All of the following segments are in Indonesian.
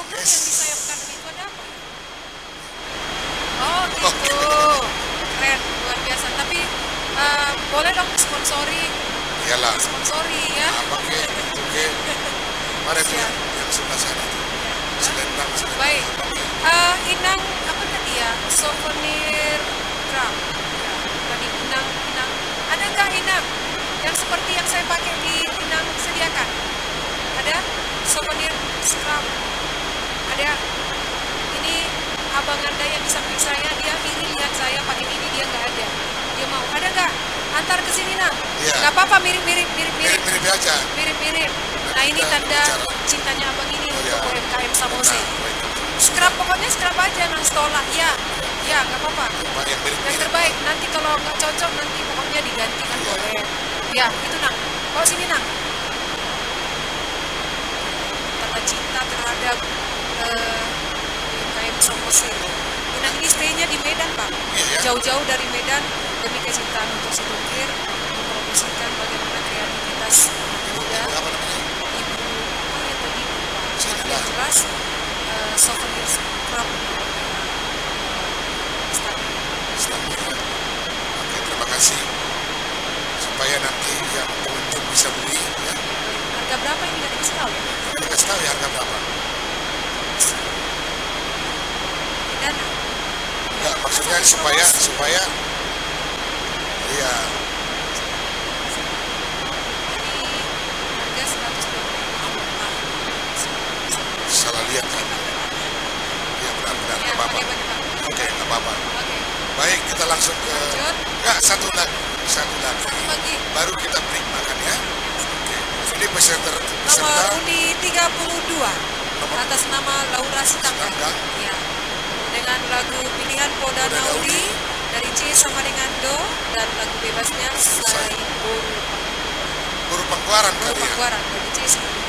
Yes. Yang di sayap kanan itu ada apa? Oh gitu. Keren, luar biasa. Tapi boleh dong sponsori Iyalah. ya. Oke. Mari tuh Siap. yang sebelah sana tuh. Selendang. Baik. Inang apa tadi ya? Souvenir drum. Ya, tadi inang. Ada nggak inang yang seperti yang saya pakai di inang sediakan? Ada souvenir drum. Ada. Ini abang Anda yang di samping saya, dia iri lihat saya pakai ini, dia nggak ada. Dia mau. Ada nggak? Antar ke sini nak. Iya. Nggak apa-apa, mirip. Mirip aja. Mirip. Nah ini tanda cintanya abang ini untuk UMKM Samose. Scrap, pokoknya scrap aja nang stola. Ya nggak apa-apa. Yang terbaik. Nanti kalau nggak cocok nanti pokoknya diganti kan boleh. Ya itu nang. Bawa sini nang. Tanda cinta terhadap UMKM Samose. Inang ini stay-nya di Medan Pak. Jauh-jauh dari Medan demi kecintaan untuk sedikit mempromosikan bagaimana kreativitas muda. Yang jelas souvenir scrap. Oke, terima kasih. Supaya nanti yang pengunjung bisa beli ya. Harga berapa ini nggak dikasih tahu ya? Nggak dikasih tahu ya harga berapa. Dan Enggak, maksudnya supaya iya. Jadi harga 120. Salah lihat kan? Iya benar, nggak apa-apa. Oke, nggak apa-apa. Baik, kita langsung ke enggak, satu lagi. Baru kita break makan ya. Oke. Ini peserta Nomor undi 32 atas nama Laura Sitanggang. Ya. Dengan lagu pilihan Poda Naudi dari C sama dengan Do dan lagu bebasnya Sai Buru Pangkuaran kali ya. Pangkuaran dari C sama dengan Do.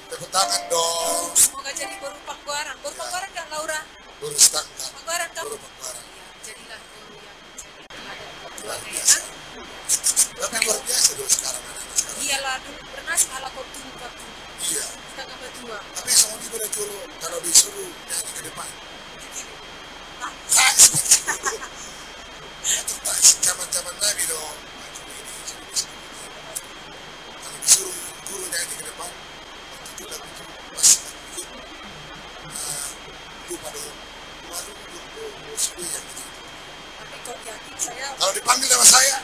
Tepuk tangan dong. Semoga jadi guru Pangguaran. Guru Pangguaran kan Laura? Guru standar. Pangguaran kamu? Guru Pangguaran. Jadilah guru yang menjadi teladan buat Luar keluarga biasa. ya. Tapi luar biasa dulu sekarang anak-anak sekarang. Iyalah dulu pernah sekala kau tunggu Iya. kita nggak berdua. Tapi sama juga ada dulu kalau disuruh nyanyi ke depan. Ah, Zaman-zaman Nabi dong. Kalau disuruh guru nyanyi ke depan, itu lagu itu masih ikut lupa dong. Baru sedih yang gitu. tapi kok yakin saya Kalau dipanggil sama saya,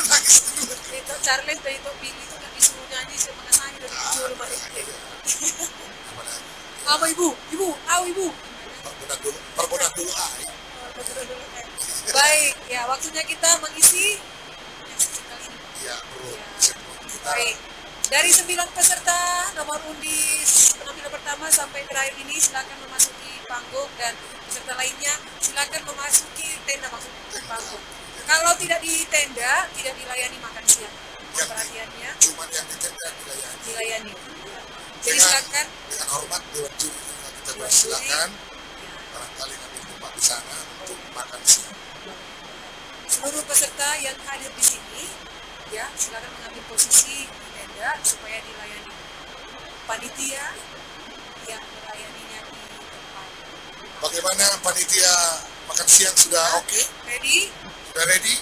nangis dulu. itu Charles dari itu Billy itu nggak disuruh nyanyi sama nyanyi dari kecil rumah itu. Apa ibu? Ibu, ibu. Perbuatan dulu Baik, ya waktunya kita mengisi yang sekali ini. Iya, bro. Kita Baik, dari 9 peserta nomor undi penampilan pertama sampai terakhir ini silakan memasuki panggung dan peserta lainnya silakan memasuki tenda maksudnya panggung. Kalau tidak di tenda, tidak dilayani makan siang. Perhatiannya cuma yang ditenda dilayani. dilayani. Jadi silakan Dengan hormat Dewan Juri juga kita persilakan barangkali ngambil tempat di sana untuk makan siang. seluruh peserta yang hadir di sini, ya silakan mengambil posisi di tenda supaya dilayani panitia yang melayaninya di tempat. Bagaimana panitia makan siang sudah oke? Ready? Sudah ready?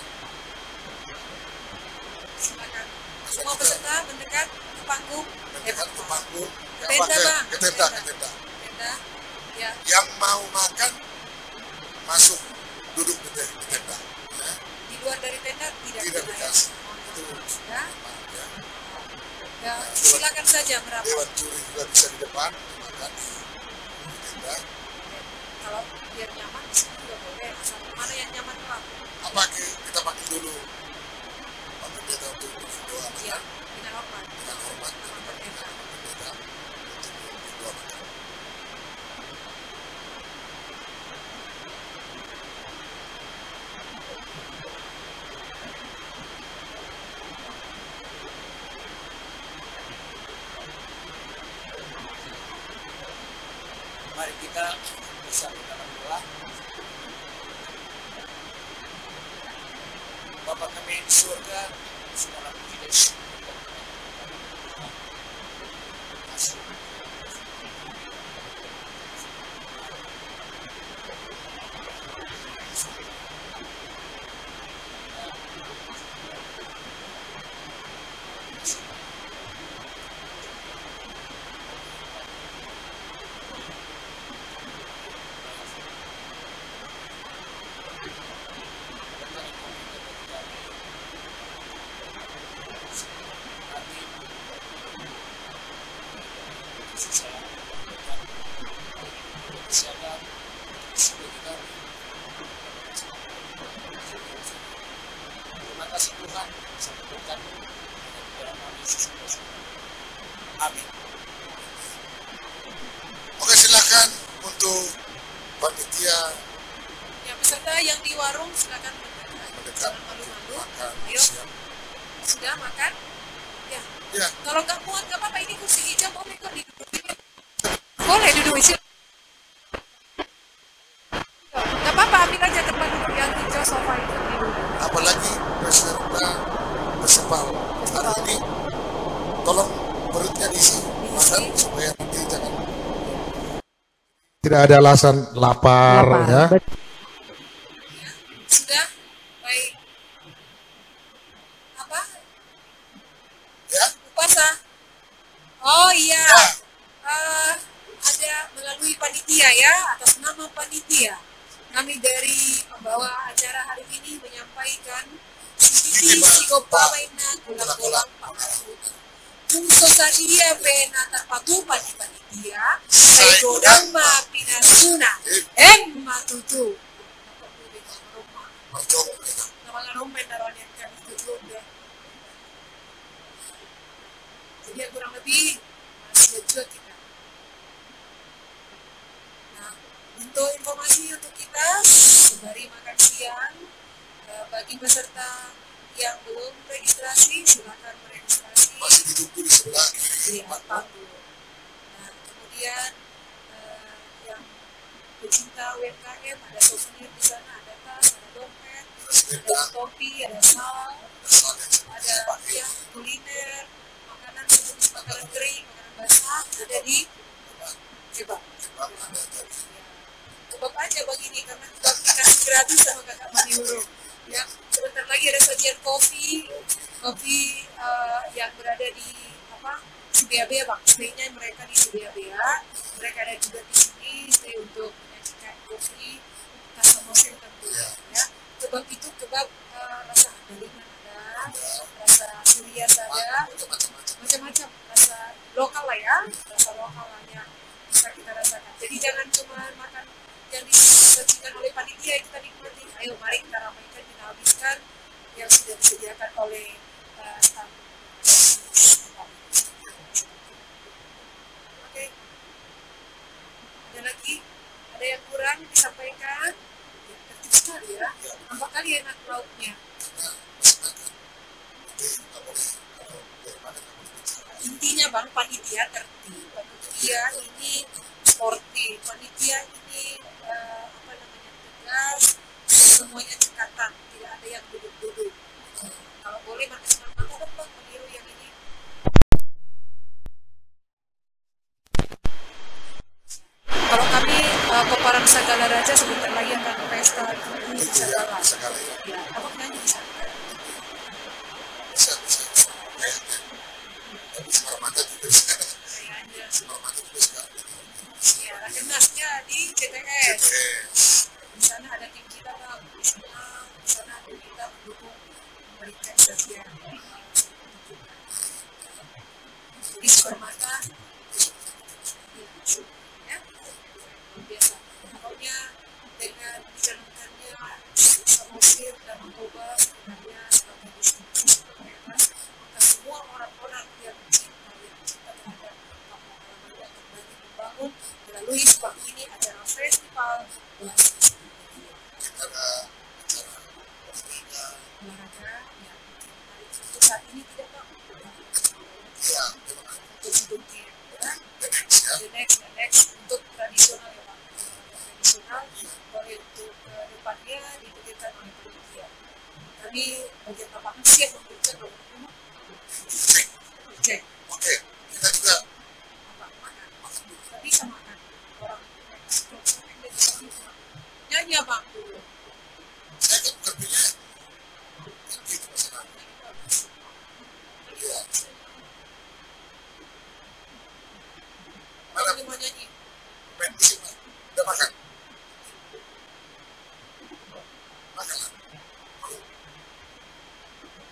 Silakan. Semua peserta mendekat ke panggung. Mendekat ke panggung. Tenda, Bang. Ke tenda, ke tenda. Tenda. Ya. Yang mau makan masuk duduk di tenda. Ya. Di luar dari tenda tidak Tidak dilayani. dikasih. Itu Ya. ya. Ya, silakan saja merapat. Dewan Juri juga bisa di depan makan di tenda. Kalau biar nyaman di sini juga boleh. Asal mana yang nyaman Pak? Apa kita panggil dulu? Panggil tenda untuk berdoa Ya, makan dengan hormat. dengan hormat dan Hormat tenda. tenda untuk berdoa makan. Mari kita bersama dalam doa. Bapa kami yang di surga, segala puji dan syukur. Terima kasih Tuhan, sempurnakan dalam nama Yesus Kristus. Amin. Oke, silakan untuk panitia Ya, peserta yang di warung silakan mendekat. mendekat Jangan malu-malu. makan Ayo, siang. sudah makan? Ya. Ya, Kalau nggak muat nggak apa-apa, ini kursi hijau boleh kok didudukin. Boleh duduk di sini. Nggak apa-apa, ambil aja tempat duduk yang hijau sofa itu duduk. apalagi peserta festival hari ini tolong perutnya diisi makan supaya nanti jangan tidak ada alasan lapar ya. Sudah baik. Apa? Ya. Upasa. Oh iya. Ya. Ada melalui panitia ya, atas nama panitia. Kami dari pembawa acara hari ini menyampaikan sisi psikopawena kulang-kulang pangaruh. Kungso sadia pena terpatu panitia, saya godang ma pinasuna, matutu. Nama rompen naron yang kami tutup ya. Jadi kurang lebih masih juga kita. Nah, untuk informasi untuk kita sembari makan siang, bagi peserta yang belum registrasi silakan meregistrasi. Masih ditunggu di sebelah kiri. Panggung. Nah, kemudian yang pecinta UMKM ada souvenir di sana, ada tas, ada dompet, ada topi, ada sal, ada ya, kuliner, makanan sejenis makanan kering, makanan basah ada di kebab. Kebab aja begini karena kebab dikasih gratis sama kakak Maniuro. Ya, sebentar lagi ada sajian kopi yang berada di Subia-Bea, Bang. Stay-nya mereka di Subia-Bea. Mereka ada juga di sini stay untuk menyajikan kopi rasa musim tentu. Ya, kebab itu kebab rasa andalingan ada, rasa Surias ada, macam-macam rasa lokal lah ya, rasa lokal lah yang bisa kita rasakan. Jadi jangan cuma makan yang disajikan oleh panitia kita nikmati. Ayo mari kita ramaikan, kita habiskan yang sudah disediakan oleh staff. Oke. Ada lagi? Ada yang kurang disampaikan? Ya, tertib sekali ya. Nampak kali enak lauknya. Intinya Bang, panitia tertib. Panitia ini sportif. Panitia ini tegas. Semuanya cekatan. Tidak ada yang duduk-duduk. Kalau boleh makan Bang, meniru yang ini. Kalau kami Koparan Sagala Raja sebentar lagi akan pesta di Sagala. Ya, abang nyanyi di sana. Bisa. Semar-mata juga bisa. Kayaknya. Semar-mata juga bisa. Ya, rakenasnya di CTS. Di sana ada tim kita Bang. Di sana ada kita mendukung memberikan sajian. Di Semar-mata. Ya, biasa. Pokoknya dengan dijalankannya musik dan mengubah sebenarnya sebagai diskusi bebas, maka semua orang-orang yang cinta terhadap kampung halaman yang kembali membangun melalui sebab ini acara festival olahraga yang untuk saat ini tidak tahu untuk sebelumnya the next untuk tradisional ya Pak, tradisional boleh untuk depannya dipikirkan oleh panitia. Kami bagian lapangan siap memberikan dokumen cek. Oke, kita juga Makan. Tapi bisa makan. Orang nyanyi Bang dulu. saya kan bukan penyanyi. Gitu masalah. Iya. Kalau mau nyanyi. Main musik, Mas. Udah makan? Makan lah.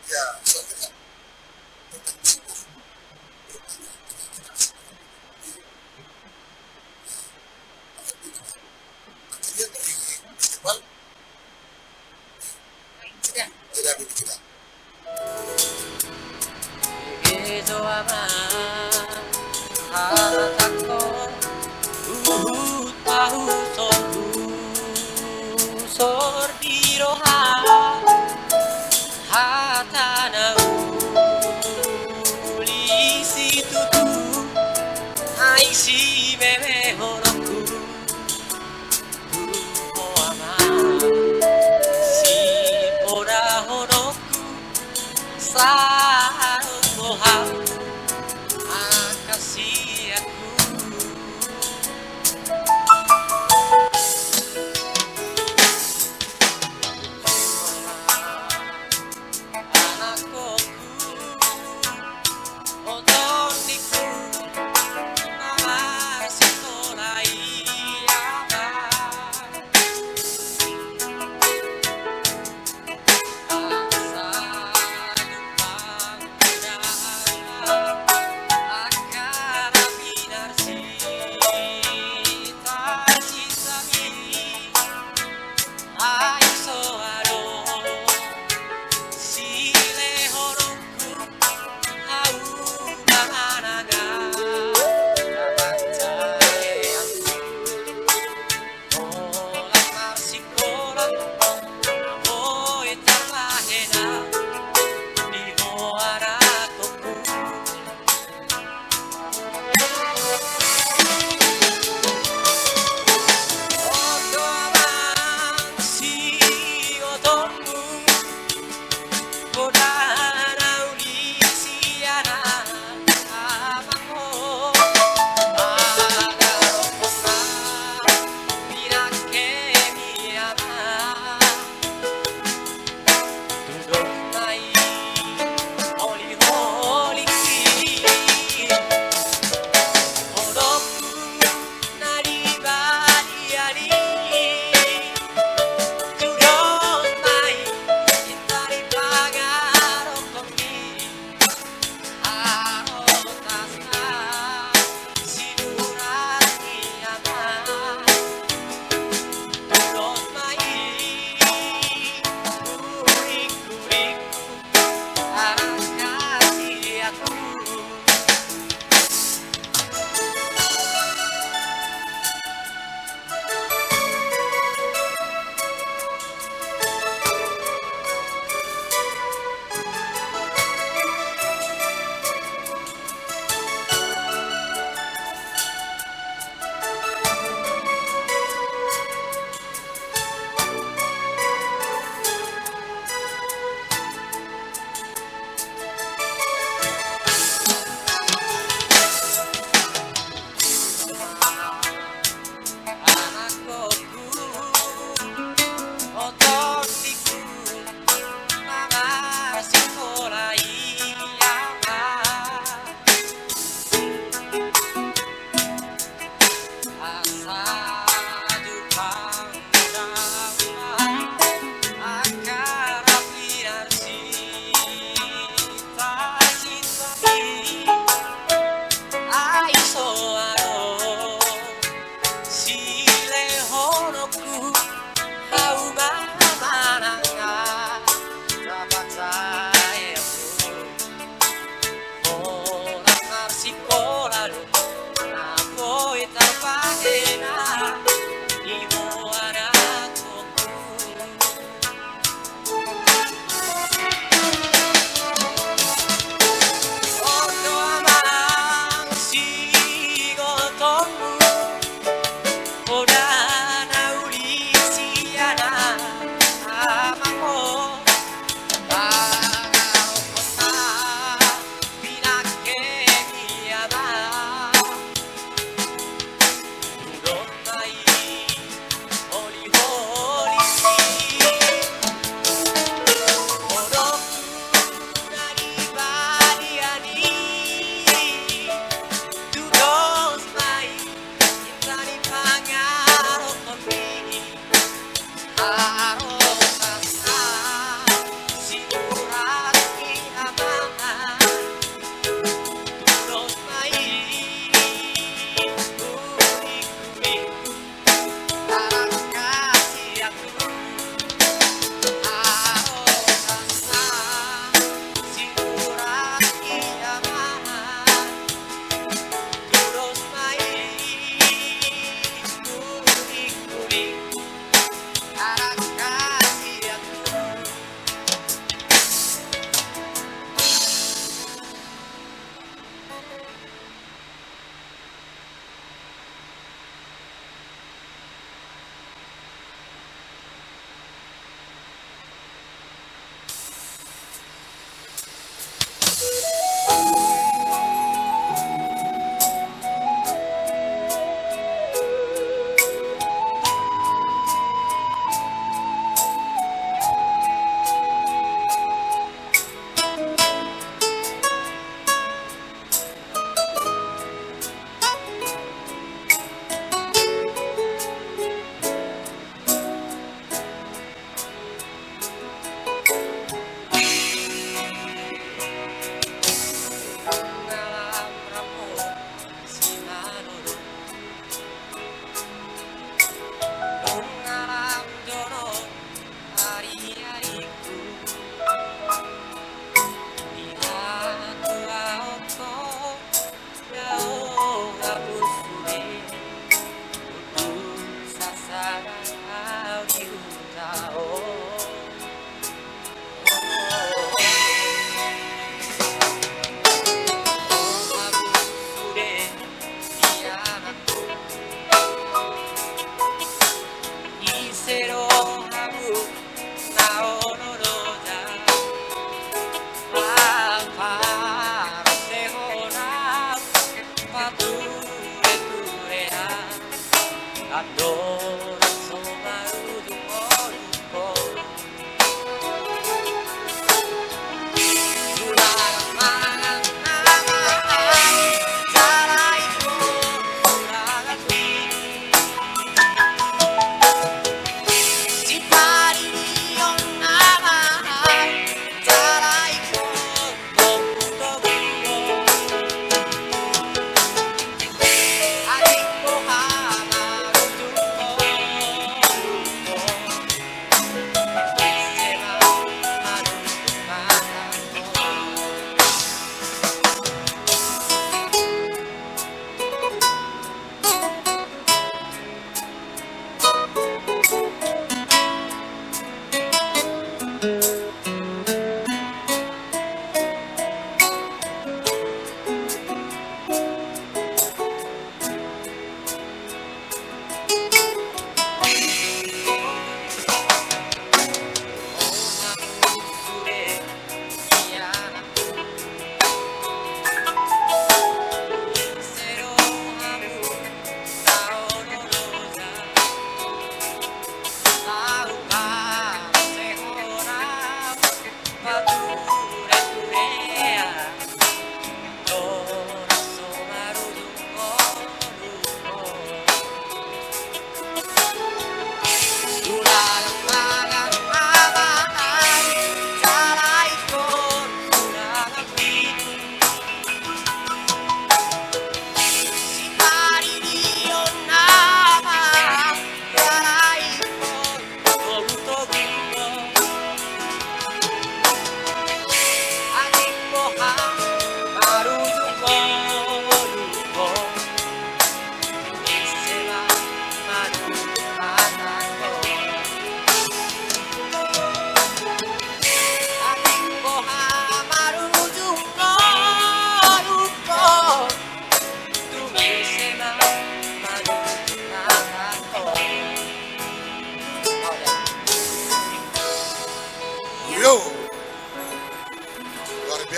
Ya, soalnya kan tentang sibuk. Material dari festival Sudah. tidak ada di kita. Mohon kasih aku anakku otoniku nama sekolah asa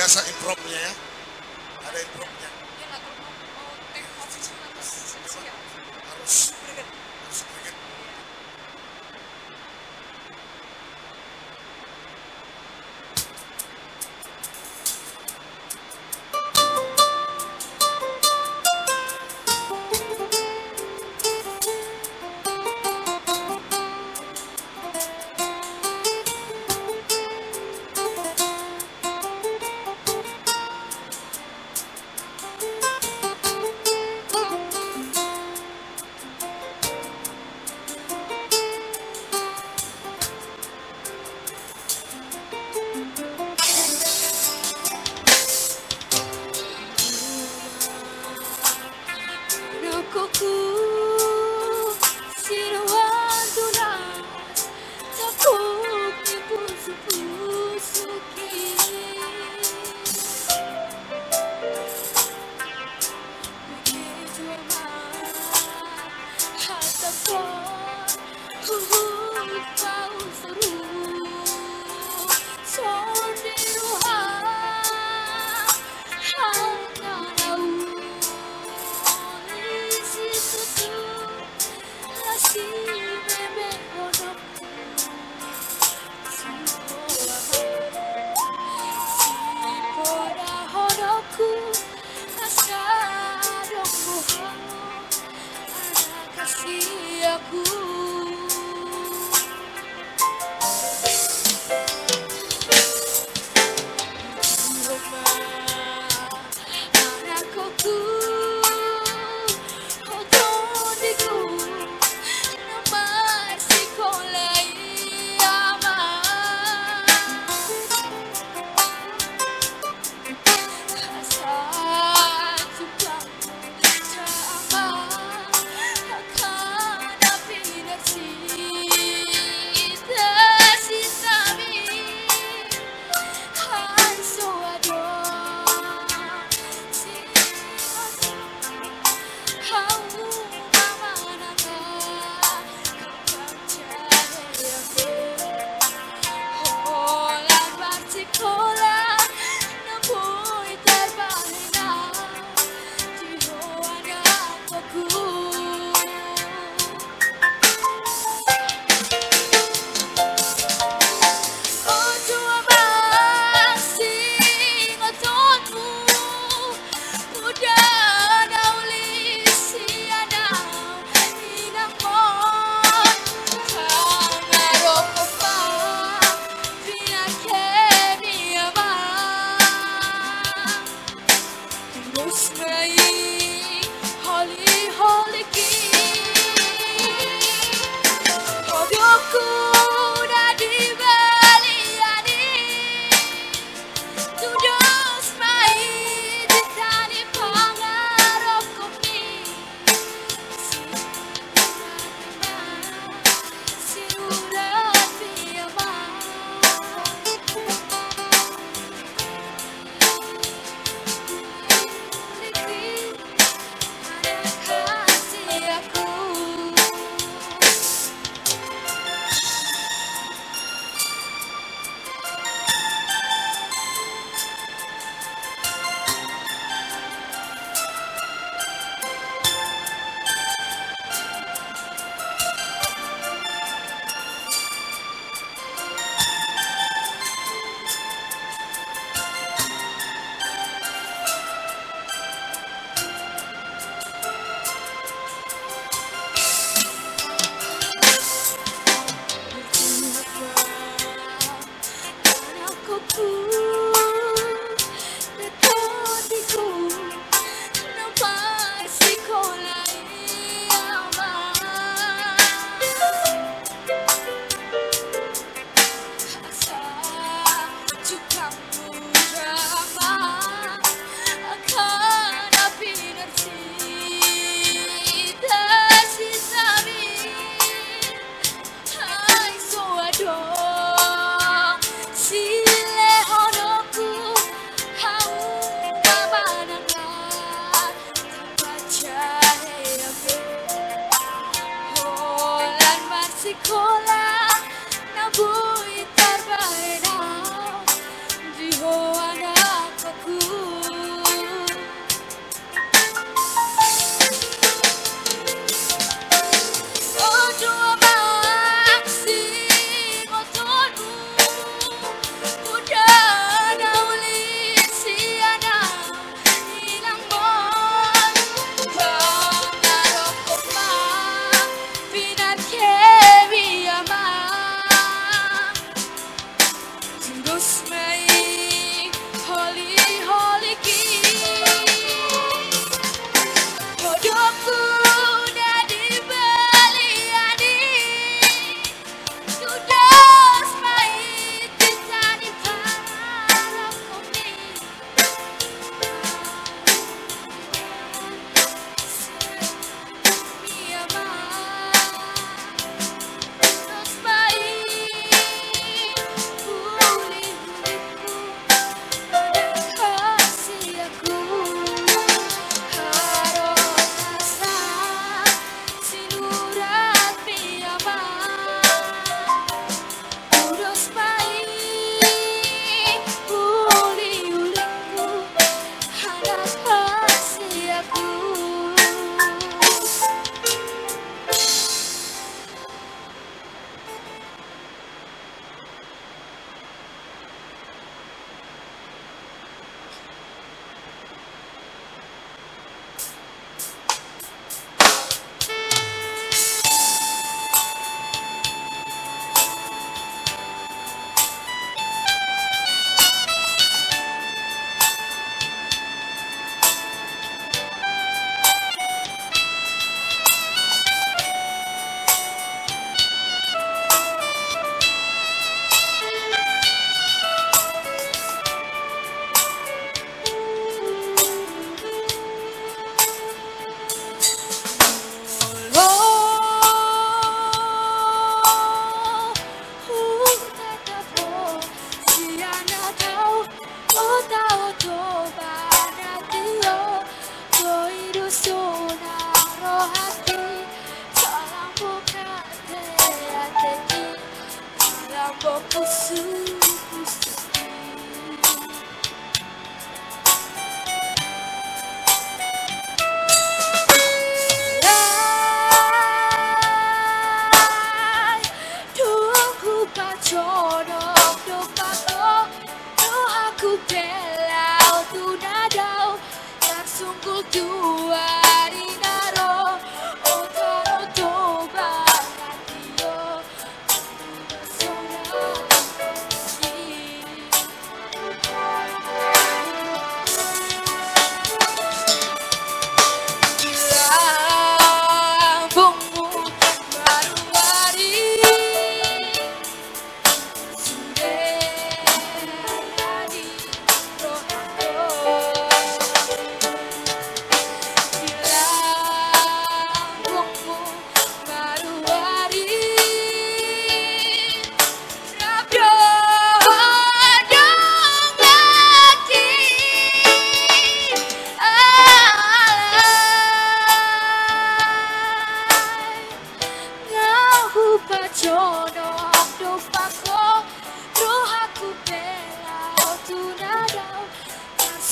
biasa improvnya ya. Ada improvnya. Dia nggak mau take off harus siap. Harus greget.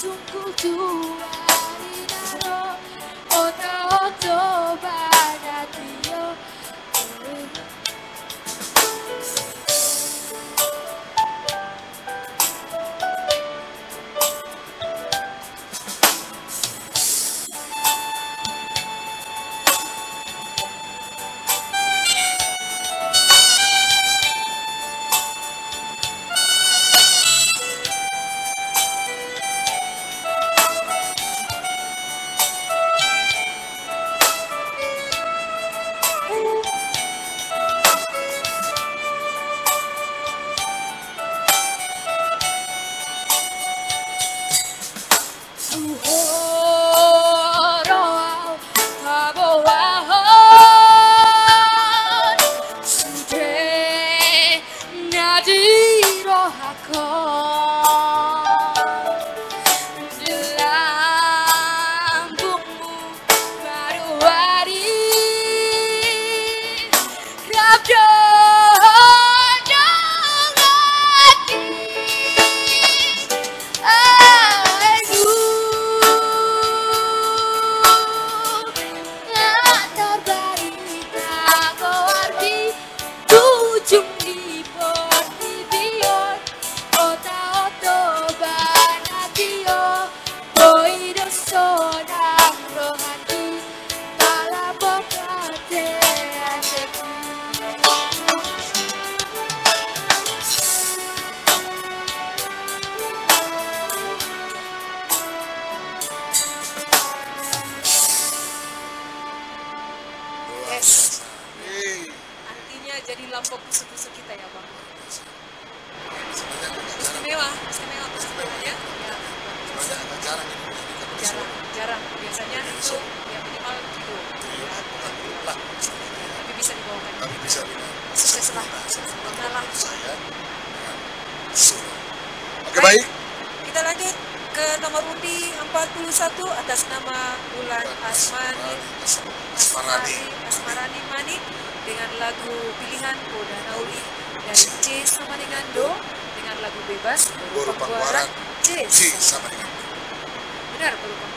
sungguh tua rinaro oto-oto badatio. Artinya jadi lampau kusuk-kusuk kita ya Bang. Sebenarnya Istimewa ya. agak jarang ini Jarang. Biasanya itu ya minimal trio. lah. Tapi bisa dibawakan. Tapi bisa dengan Sukses lah. sempurna lah. saya dengan solo. Oke, baik. Kita lanjut ke nomor undi 41 atas nama Bulan Asmarani Manik dengan lagu pilihan Koda Nauli dari C sama dengan Do dengan lagu bebas Berupa Kuaran C sama dengan Do. Benar, Berupa Kuaran.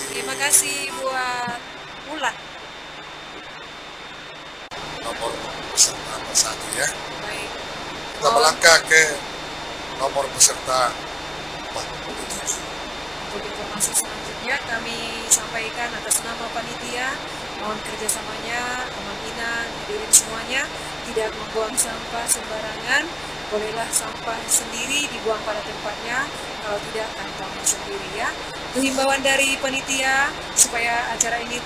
Terima kasih buat Ulan. Nomor peserta nomor 1 ya. Baik. Kita melangkah ke nomor peserta 47. Untuk informasi selanjutnya kami sampaikan atas nama panitia, mohon kerjasamanya, Amang Inang, hadirin semuanya, tidak membuang sampah sembarangan, bolehlah sampah sendiri dibuang pada tempatnya, kalau tidak kantong sendiri ya. Itu himbauan dari panitia supaya acara ini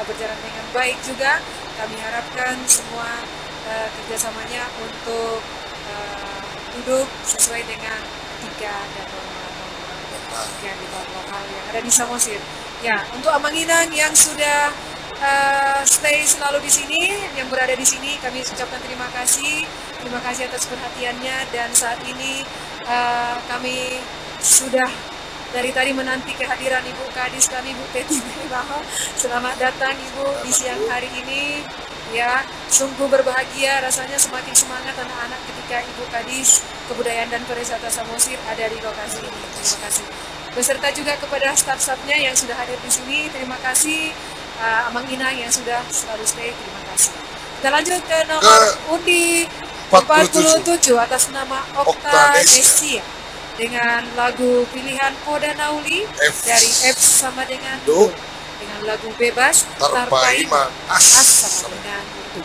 berjalan dengan baik juga. Kami harapkan semua kerjasamanya untuk duduk sesuai dengan etika dan norma-norma yang lokal yang ada di Samosir. Ya, untuk Amang Inang yang sudah stay selalu di sini, yang berada di sini, kami ucapkan terima kasih atas perhatiannya, dan saat ini kami sudah dari tadi menanti kehadiran Ibu Kadis kami, Bu Teti Baho. Selamat datang Ibu di siang hari ini. Ya, sungguh berbahagia rasanya, semakin semangat anak-anak ketika Ibu Kadis Kebudayaan dan Pariwisata Samosir ada di lokasi ini. Terima kasih. Beserta juga kepada staf-stafnya yang sudah hadir di sini. Terima kasih. Amang Inang yang sudah selalu stay. Terima kasih. Kita lanjut ke nomor undi 47 atas nama Okta Nesia dengan lagu pilihan Poda Nauli dari F sama dengan Do, dengan lagu Bebas Tarpaima As sama dengan Do.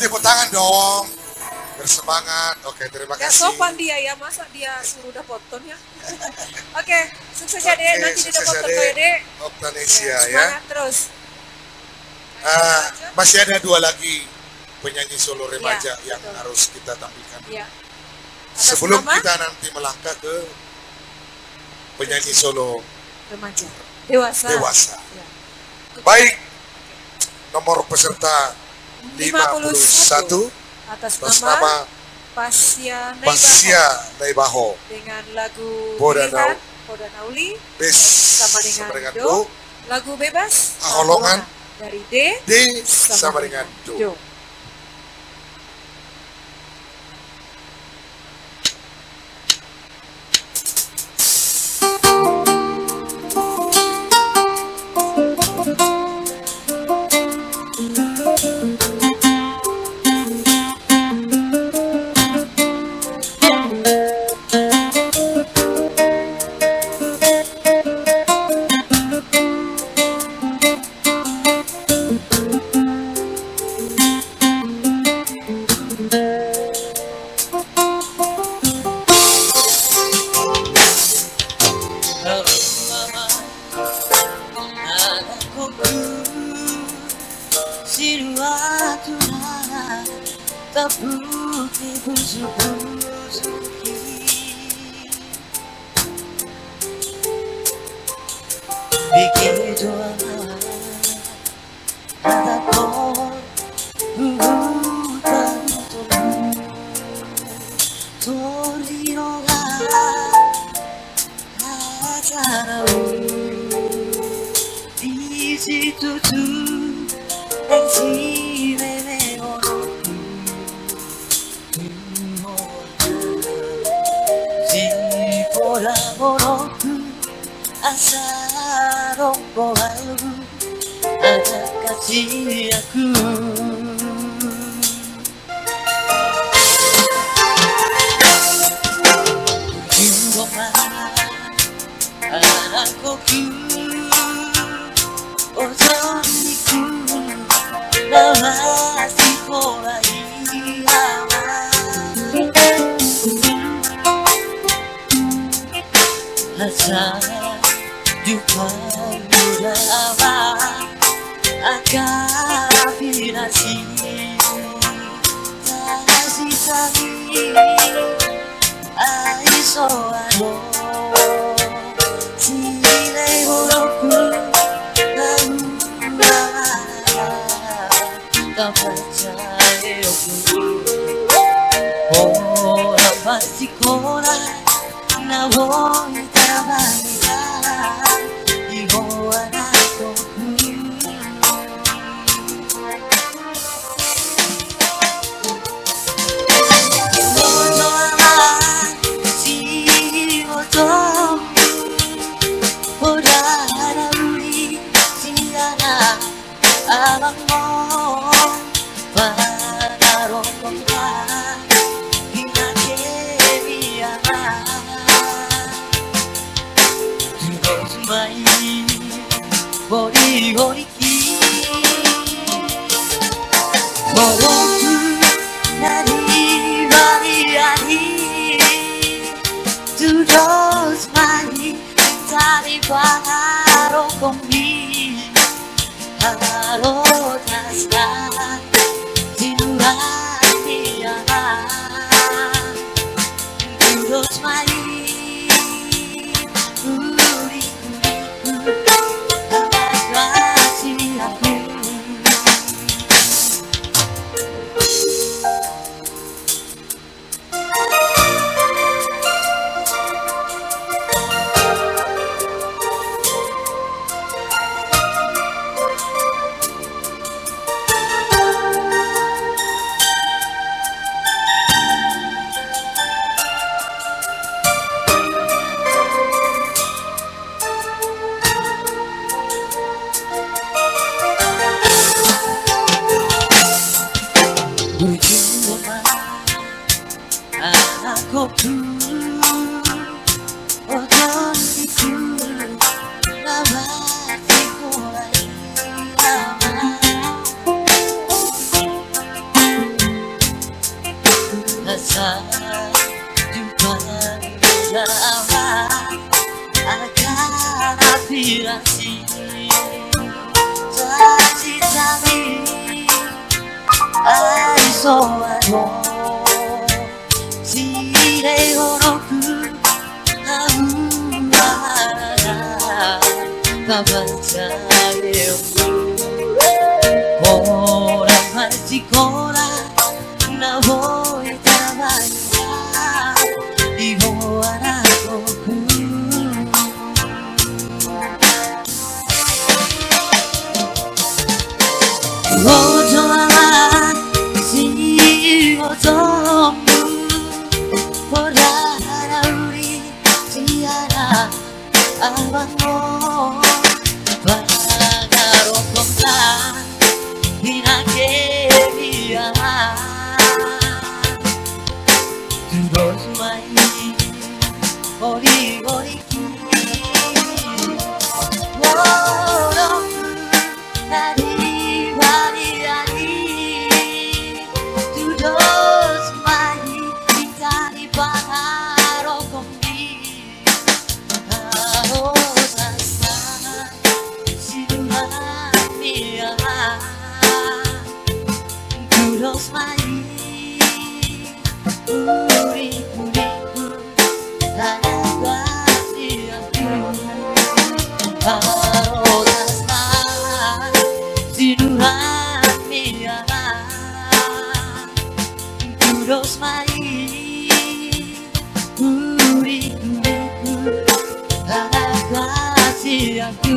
tepuk tangan dong. Bersemangat. Oke, terima Gak kasih. sopan dia ya, masa dia suruh udah potong ya. Oke, sukses ya Dek, nanti dia sukses udah ya, potong ya Dek. Oktanesia ya. Semangat terus. Masih ada 2 lagi penyanyi solo remaja Ya, yang betul. harus kita tampilkan. Ya. Sebelum nama? kita nanti melangkah ke penyanyi solo Remaja. Dewasa. dewasa. Ya. Baik, nomor peserta 51 atas atas nama nama Pasya Pasya Naibaho. dengan lagu Bodanau. pilihan Bodanauli Sama sama dengan Do. Do. Lagu bebas Aholongan. dari D sama dengan Do. Do. akan aspirasi cita-citami愛想はもうしれほろくあうわらパパちゃえよほらまちこらなぼえたまにいほわらこくおとはAbang mo Pagkarokong ka Hinakebia Terus main Hori-hori Wong Hari-hari Terus main Kita di pangarokong Terus main Uri-uriku Tanah kasih aku Harus main Sinuran miara Terus main Uri-uriku Tanah kasih aku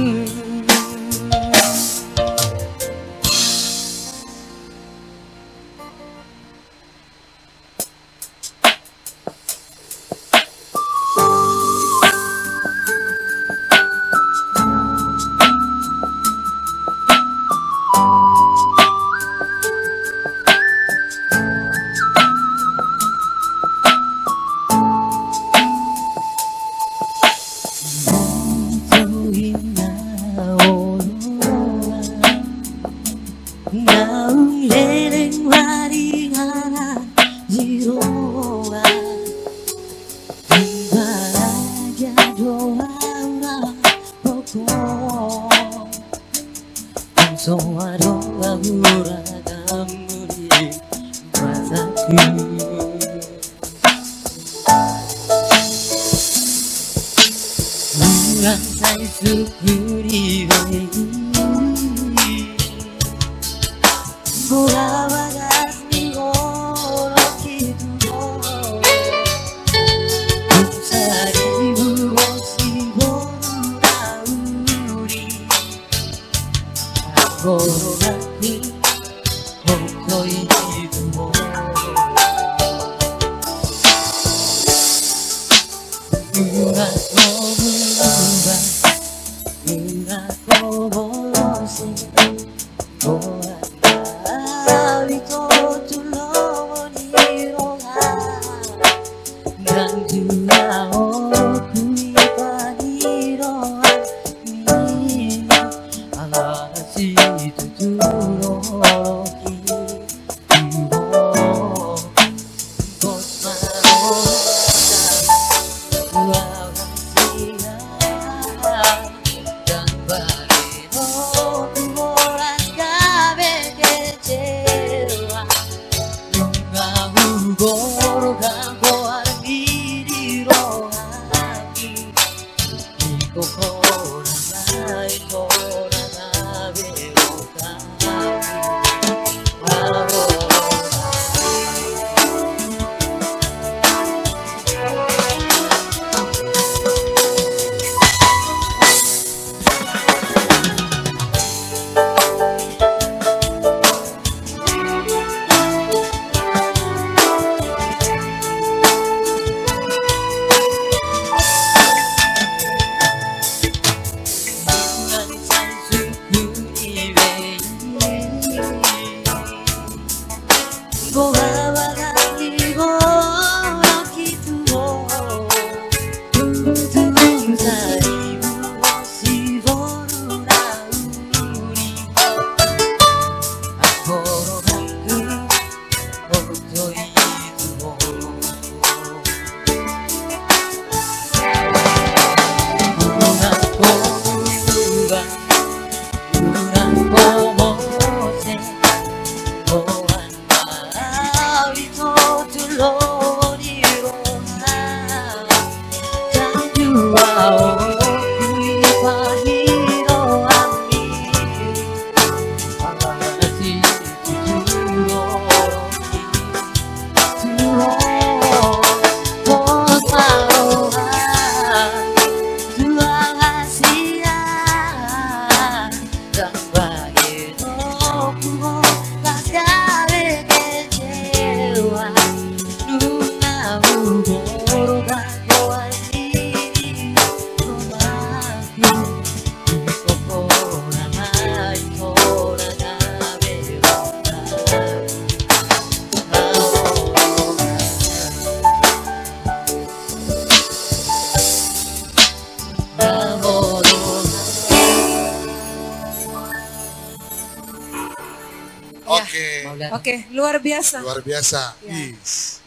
Maulana. Oke, luar biasa. Luar biasa. Ya. Yes.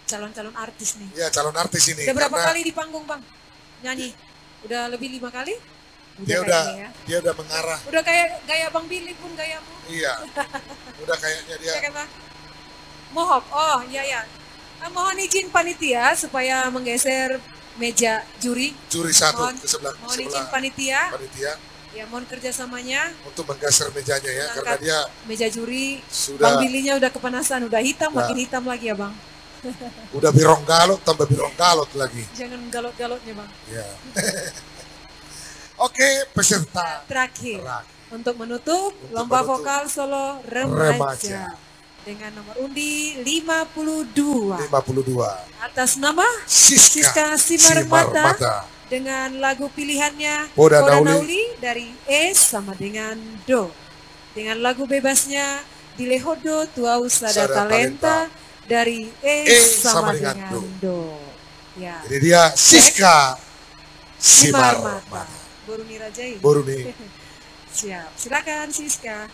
Calon-calon artis nih. Ya calon artis ini. Udah berapa karena kali di panggung Bang? Nyanyi? Udah lebih 5 kali? Dia kayaknya ya. dia udah mengarah. Udah kayak gaya Bang Billy pun gayamu. Iya. Udah kayaknya dia. Ya kan Bang? Mohop, oh iya. Mohon izin panitia supaya menggeser meja juri. Juri satu Mohon, ke sebelah. mohon sebelah izin panitia. Panitia Ya mohon kerjasamanya. untuk menggeser mejanya ya, Mengangkat karena dia meja juri. sudah Bang Billy-nya udah kepanasan, udah hitam, Nah. makin hitam lagi ya Bang. udah birong galot tambah birong galot lagi. Jangan galot-galotnya Bang. Ya. Oke, peserta Terakhir. terakhir. Untuk menutup Untuk lomba menutup vokal solo remaja. remaja. Dengan nomor undi 52. 52. Atas nama Siska Simar Mata. Mata. Dengan lagu pilihannya Poda Poda Nauli. Nauli dari E sama dengan Do. Dengan lagu bebasnya Dilehodo Tua Usada Sada Talenta dari E sama dengan Do. Ya. Jadi dia Siska Simar Mata. Boruni Rajai. Boruni. Siap. Silakan Siska.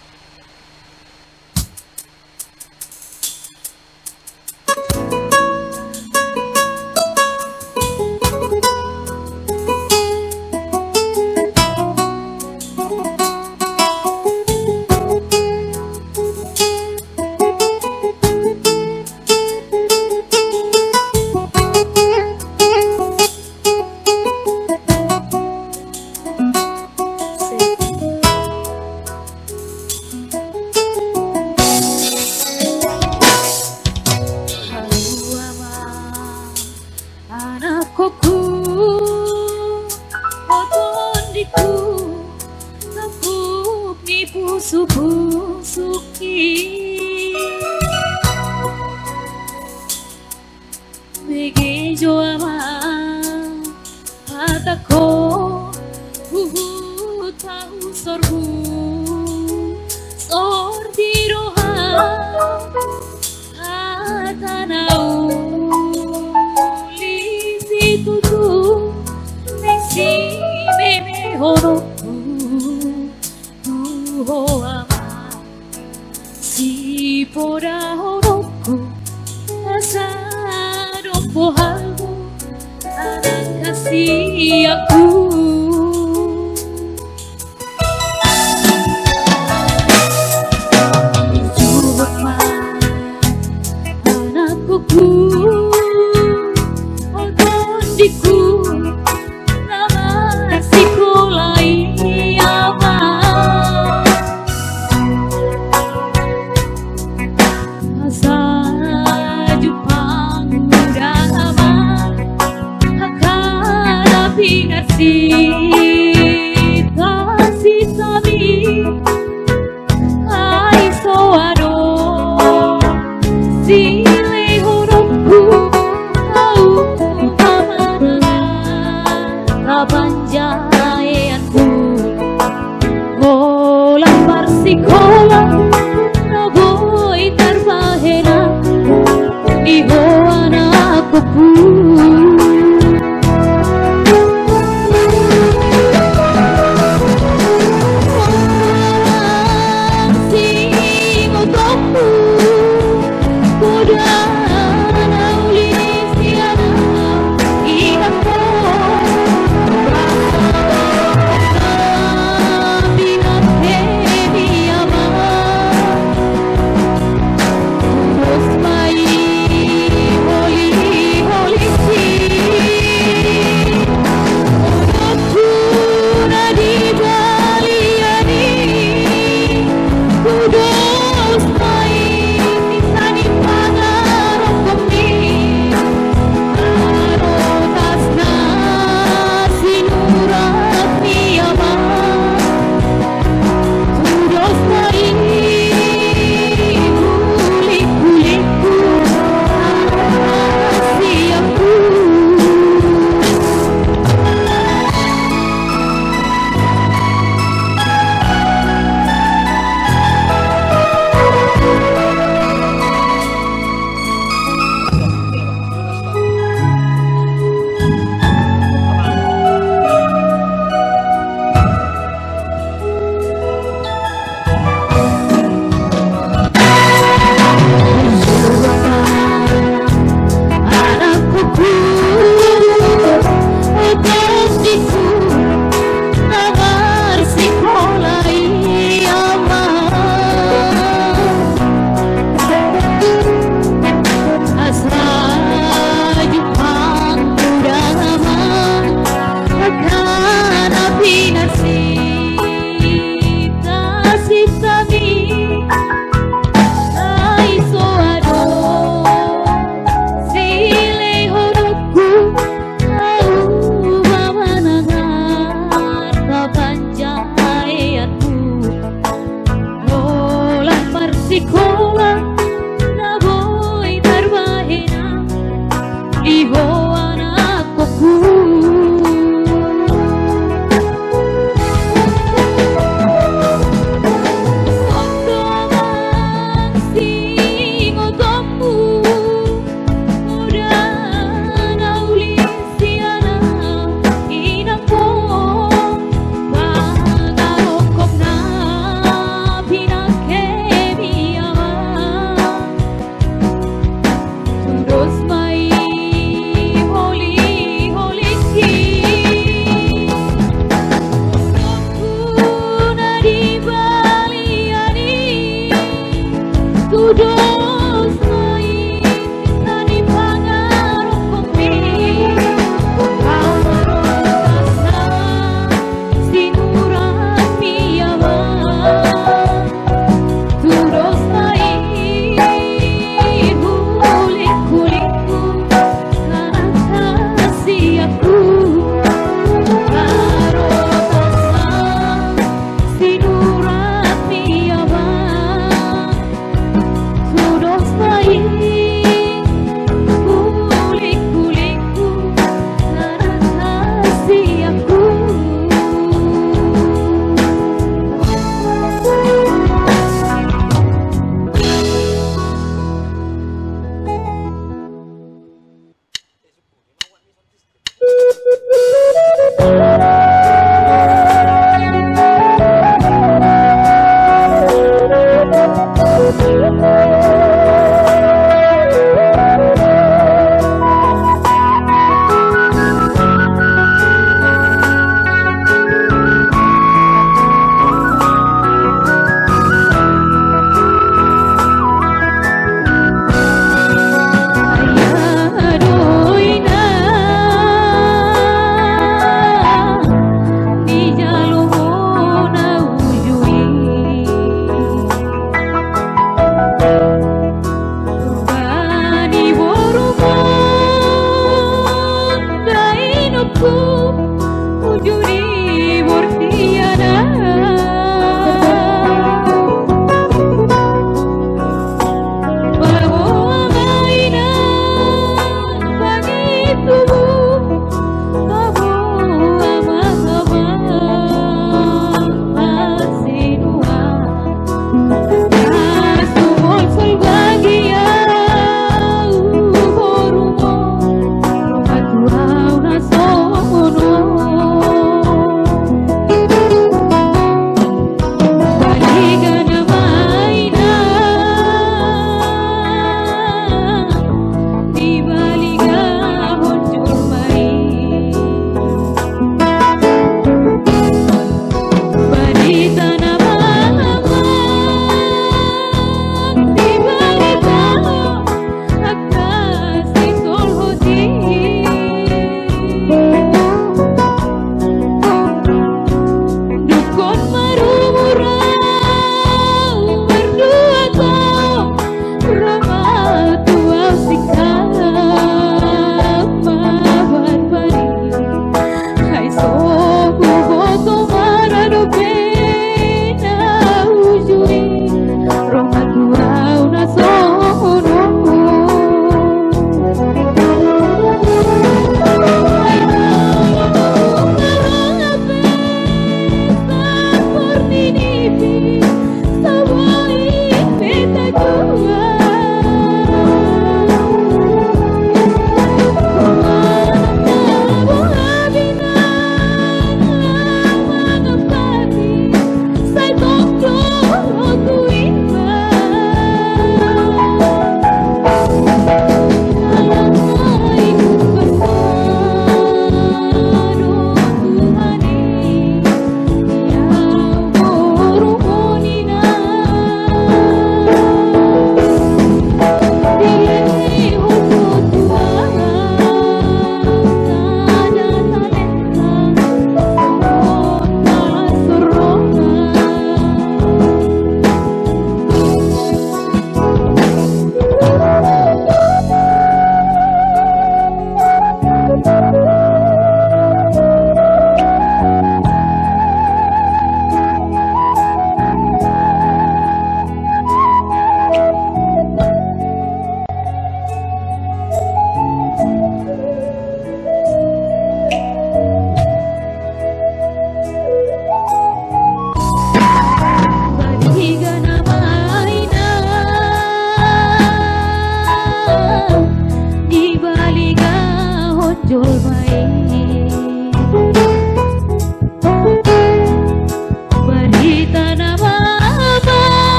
Wow,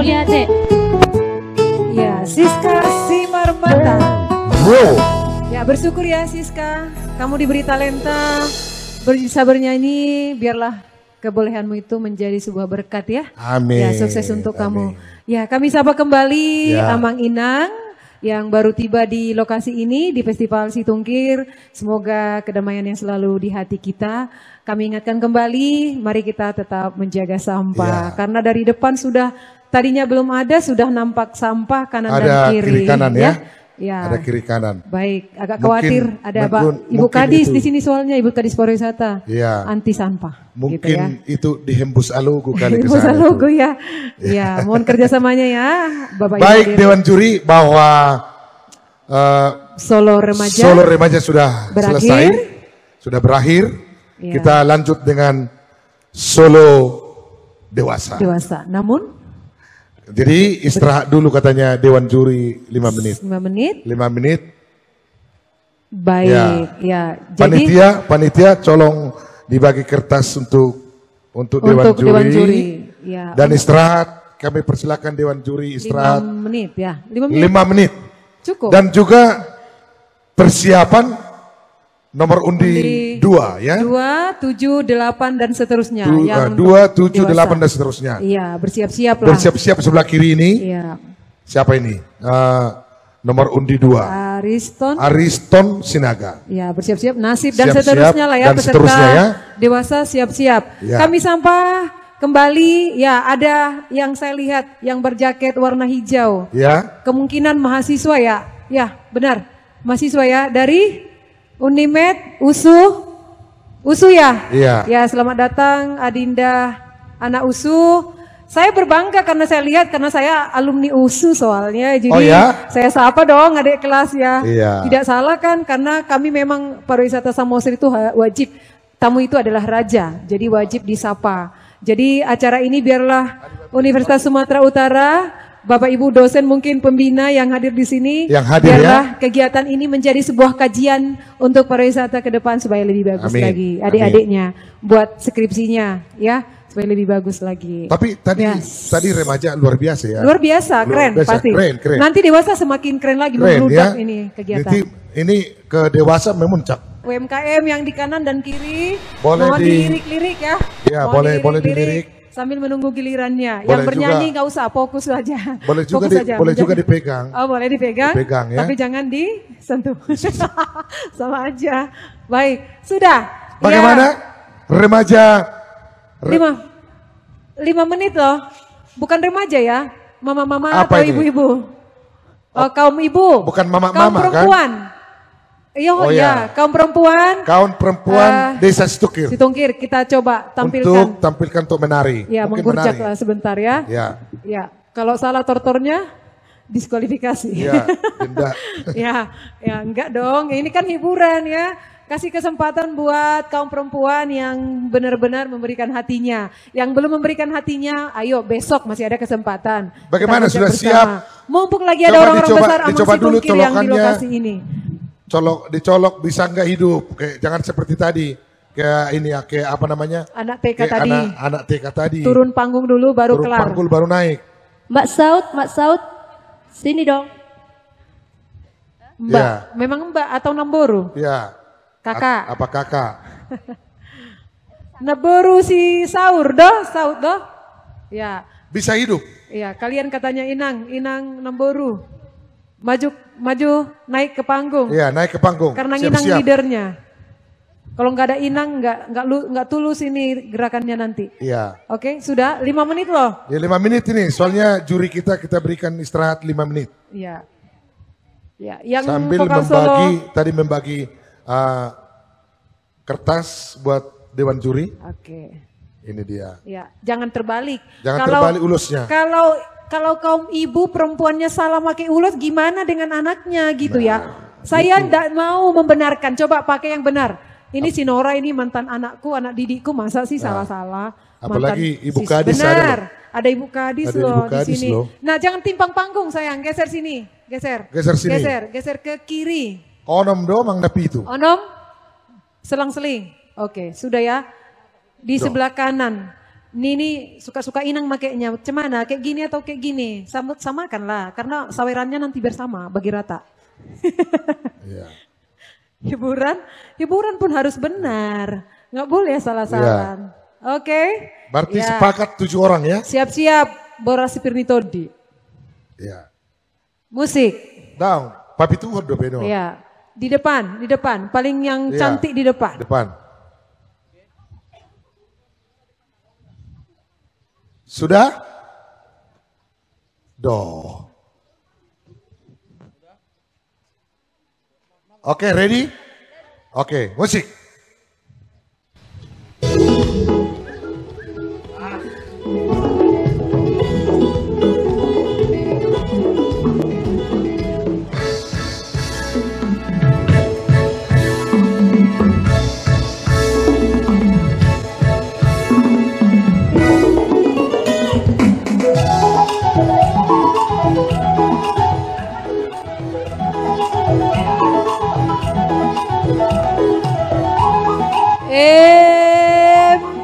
Lihat deh. Ya, Siska Simarmata. Bro. Ya, bersyukur ya Siska, kamu diberi talenta, bisa bernyanyi, biarlah kebolehanmu itu menjadi sebuah berkat ya. Amin. Ya, sukses untuk kamu. Amin. Ya, kami sapa kembali Ya. Amang Inang yang baru tiba di lokasi ini di Festival Situngkir. Semoga kedamaian yang selalu di hati kita. Kami ingatkan kembali, mari kita tetap menjaga sampah. Ya. Karena dari depan sudah, tadinya belum ada, sudah nampak sampah kanan dan Ada kiri. kiri kanan ya. Ya. Ada kiri kanan. Baik, agak Mungkin- khawatir ada Pak Ibu mungkin Kadis itu. di sini soalnya Ibu Kadis Pariwisata. Iya. Anti sampah. Mungkin gitu ya. itu dihembus alogo kali ke Ibu sana Salogo itu. ya. Ya, mohon kerjasamanya ya Bapak Baik Ibu. Dewan Juri bahwa Solo Remaja. Solo Remaja sudah Berakhir. selesai, sudah berakhir. Ya. Kita lanjut dengan Solo Dewasa. Dewasa. Namun Jadi istirahat dulu katanya Dewan Juri 5 menit. 5 menit. 5 menit. Baik, ya. Jadi Panitia colong dibagi kertas untuk Dewan untuk Juri. Dewan Juri. Ya. Dan istirahat, kami persilakan Dewan Juri 5 istirahat menit ya. 5 menit. 5 menit. Cukup. Dan juga persiapan nomor undi 2 ya. 2, 7, 8 dan seterusnya. 2, 7, dewasa. 8 dan seterusnya. Iya, bersiap-siap lah. Bersiap-siap sebelah kiri ini. Iya. Siapa ini? Nomor undi 2. Ariston Sinaga. Ya, bersiap-siap nasib dan Siap-siap seterusnya lah ya dan peserta seterusnya ya. dewasa siap-siap. Ya. Kami sampah kembali ya, ada yang saya lihat yang berjaket warna hijau. Ya. Kemungkinan mahasiswa ya. Ya, benar. Mahasiswa ya dari Unimed USU ya. Iya. Ya, selamat datang Adinda anak USU. Saya berbangga karena saya lihat, karena saya alumni USU soalnya. Jadi Oh ya? saya sapa dong adik kelas ya. Iya. Tidak salah kan, karena kami memang pariwisata Samosir itu wajib. Tamu itu adalah raja, jadi wajib disapa. Jadi acara ini biarlah Universitas Sumatera Utara, Bapak Ibu dosen mungkin pembina yang hadir di sini. Yang hadir biarlah kegiatan ini menjadi sebuah kajian untuk pariwisata ke depan supaya lebih bagus Amin. lagi. Adik-adiknya buat skripsinya ya. Supaya lebih bagus lagi. Tapi tadi remaja luar biasa ya. Luar biasa, Luar keren biasa, pasti. keren. Nanti dewasa semakin keren lagi Keren membludak ya. ini kegiatan. Jadi ini ke dewasa memuncak. UMKM yang di kanan dan kiri, Boleh mohon dilirik-lirik ya. Ya, Mohon boleh dilirik. sambil menunggu gilirannya. Boleh Yang bernyanyi juga. nggak usah, fokus aja. Boleh juga Fokus aja, boleh juga menjaga. dipegang. Oh, boleh dipegang. Dipegang, ya. Tapi jangan disentuh. Sama aja. Baik, sudah. Bagaimana remaja? 5 menit loh. Bukan remaja ya. Mama-mama Apa atau ini? ibu-ibu. Oh, kaum ibu. Bukan Kaum mama-mama kan? perempuan. Iya, Oh, ya. ya. Kaum perempuan. Kaum perempuan Desa Situngkir. Situngkir, kita coba tampilkan. Untuk tampilkan untuk menari. Ya, Mungkin menggurjak menari. lah sebentar ya. Ya. Ya, kalau salah tortornya diskualifikasi. Ya, denda. ya enggak dong. Ini kan hiburan ya. Kasih kesempatan buat kaum perempuan yang benar-benar memberikan hatinya. Yang belum memberikan hatinya, ayo besok masih ada kesempatan. Bagaimana, Kita sudah bersama. siap? Mumpung lagi ada Coba orang-orang dicoba- besar Amang dicoba dulu Situngkir yang di colokannya. lokasi ini. Dicolok bisa nggak hidup? Kayak jangan seperti tadi. Kayak ini ya, kayak apa namanya? Anak TK Kayak tadi. Anak TK tadi. Turun panggung dulu baru Turun kelar. panggul baru naik. Mbak Saud, sini dong. Mbak, Ya. memang Mbak atau Namboru? Ya. Kakak. Apa kakak? Namboru si Saud doh. Ya, Bisa hidup. ya kalian katanya Inang Namboru. Maju naik ke panggung. Iya, naik ke panggung. Karena Inang Siap-siap. leadernya. Kalau nggak ada Inang nggak tulus ini gerakannya nanti. Iya. Oke, sudah 5 menit loh. Ya 5 menit ini. Soalnya juri kita berikan istirahat 5 menit. Iya. Ya, yang Sambil vokal solo. membagi kertas buat Dewan Juri. Oke. Ini dia. Ya, jangan terbalik. Jangan terbalik ulusnya. Kalau kaum ibu perempuannya salah pakai ulos, gimana dengan anaknya gitu ya? Saya tidak mau membenarkan. Coba pakai yang benar. Ini si Nora ini mantan anakku, anak didikku, masa sih salah-salah? Apalagi Mantan Ibu sis- Kadis ada benar. loh. Ada Ibu Kadis Ada loh Ibu di Kadis sini. loh. Nah, jangan timpang panggung sayang, geser sini, geser. Geser sini. Geser ke kiri. Onom domang napi itu. Onom, selang-seling. Oke, sudah ya. Di sebelah kanan. Nini suka-suka Inang makainya, cemana? Kayak gini atau kayak gini? Samakan lah, karena sawerannya nanti bersama, bagi rata. Iya. Hiburan pun harus benar. Nggak boleh salah-salah. Oke. Berarti sepakat 7 orang ya? Siap-siap, Borasi Pirnitodi. Iya. Musik. Down, papi tuh do beno. Iya. Di depan. Paling yang cantik di depan. Depan. Sudah? Oke, ready? Oke, musik.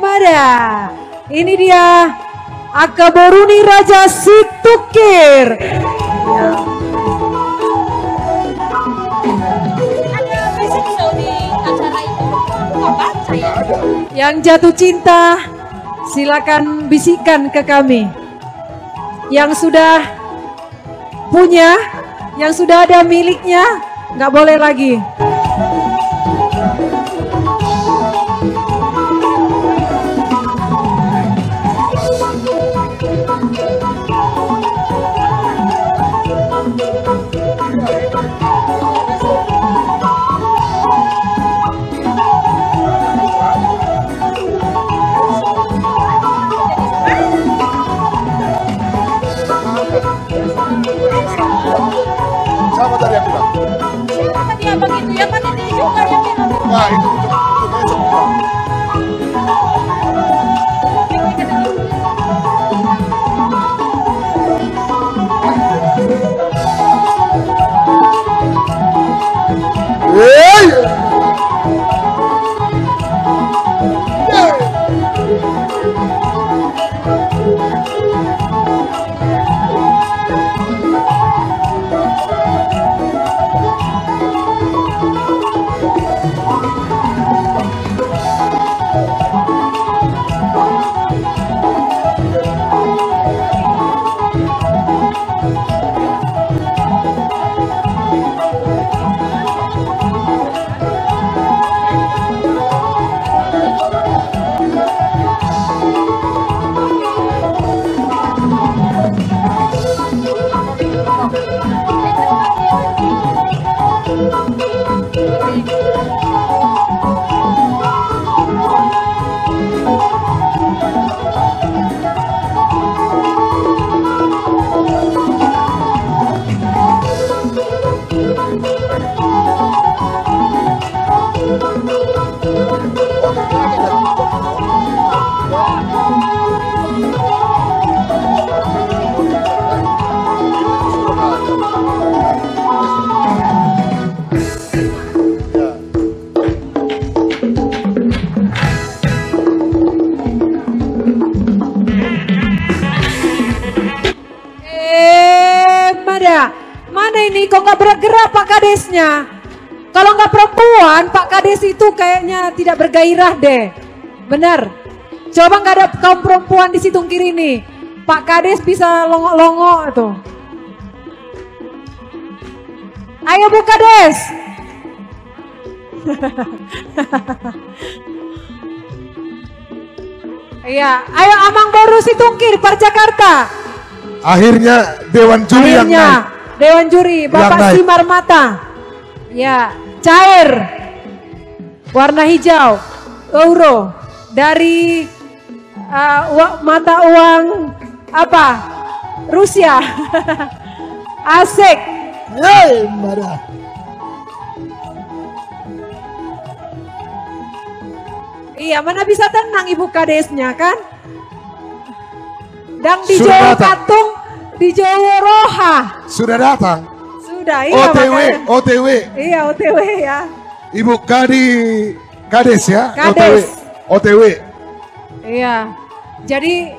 Mada. Ini dia Akaboruni Raja Situkir. Ada fashion show di acara itu. Nggak baca ya. Yang jatuh cinta, silakan bisikan ke kami. Yang sudah punya, yang sudah ada miliknya, nggak boleh lagi. Sama tadi yang bilang. Siapa dia begitu? Yang mana dia juga yang bilang? Wah, itu besok. Mana ini kok nggak bergerak Pak Kadesnya? Kalau nggak perempuan, Pak Kades itu kayaknya tidak bergairah deh. Benar. Coba nggak ada kaum perempuan di situng kiri nih. Pak Kades bisa longok-longok itu. Ayo Bu Kades. Iya, ayo Amang Boru situng kiri, Jakarta. Akhirnya Dewan Juri yang naik. Dewan Juri, Bapak Simar Mata. Ya, cair. Warna hijau. Euro. Dari mata uang apa? Rusia. Asik. Yeay, marah. Iya, mana bisa tenang Ibu Kadesnya kan? Dang di Jawa Patung, di Jawa Roha. Sudah datang. Sudah, iya. OTW. Iya, OTW ya. Ibu Kades ya? Kades. OTW. Iya. Jadi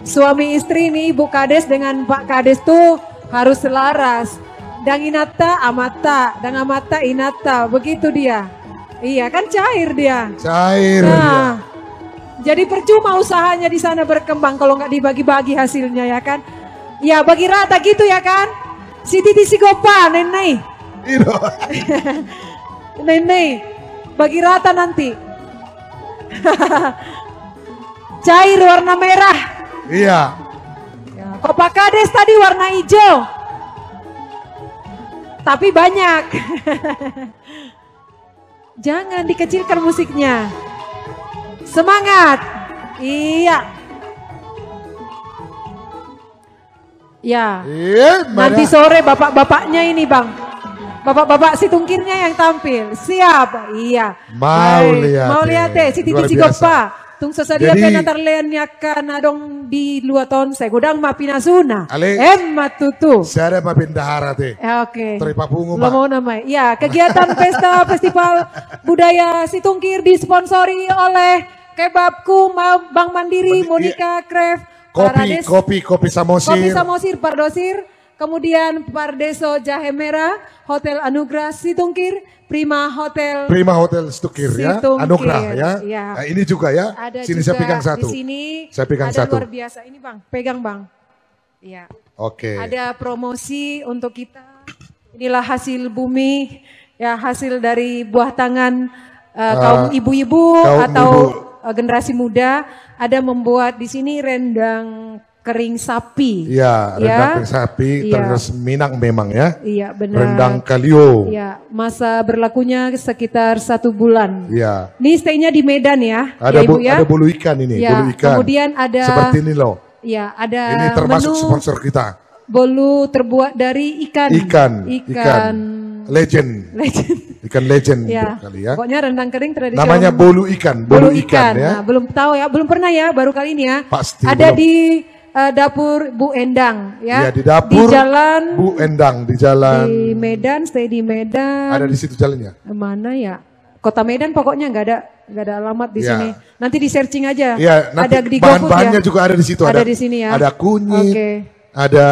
suami istri nih Ibu Kades dengan Pak Kades tuh harus selaras. Dang inata amata, dang amata inata, begitu dia. Iya kan cair dia. Cair dia. Jadi percuma usahanya di sana berkembang kalau nggak dibagi-bagi hasilnya ya kan. Ya bagi rata gitu ya kan. Si Titi si Gopa, nenek. Nenek, bagi rata nanti. Cair warna merah. Iya. Ya, kok Pak Kades tadi warna hijau. Tapi banyak. Jangan dikecilkan musiknya. Semangat. Iya. Ya. Nanti sore bapak-bapaknya ini Bang. Bapak-bapak si tungkirnya yang tampil. Siap. Iya. Mau lihat deh si Titi si Gopa. Tung sesadia penatar leannya kan adong di luar tahun saya gudang mapina suna. Matutu. Saya ada mapin dahara teh. Oke. Teripapungu Lo mau namanya. Ya, kegiatan pesta festival budaya Situngkir disponsori oleh Kebabku, Bank Mandiri, Monica Craft, Kopi Samosir, Pardosir, kemudian Pardeso Jahe Merah, Hotel Anugrah Situngkir, Prima Hotel Situngkir ya, Anugrah ya. Nah, ini juga ya. Ada sini juga saya pegang satu. Di sini saya pegang ada satu. luar biasa. Ini Bang, pegang Bang. Iya. Oke. Ada promosi untuk kita. Inilah hasil bumi, ya hasil dari buah tangan kaum ibu-ibu atau generasi muda. Ada membuat di sini rendang kering sapi. Iya, rendang kering sapi, terus Minang memang ya. Iya, benar. Rendang kalio. Iya, masa berlakunya sekitar 1 bulan. Iya. Ini stay-nya di Medan ya, ada Ibu ya. Ada bulu ikan ini, ya, bulu ikan. Kemudian ada seperti ini loh. Iya, ada ini termasuk menu sponsor kita. Bolu terbuat dari ikan legend. Ikan legend ya. kali ya. Pokoknya rendang kering tradisional. Namanya bolu ikan ya. Nah, belum tahu ya, belum pernah ya, baru kali ini ya. Pasti ada belum. Di dapur Bu Endang ya. Iya, di dapur di jalan Bu Endang, di jalan di Medan, stay di Medan. Ada di situ jalannya. Mana ya? Kota Medan pokoknya nggak ada alamat di sini. Nanti di searching aja. Iya, ada di bahan-bahannya ya. juga ada di situ. Ada di sini ya. Ada kunyit, ada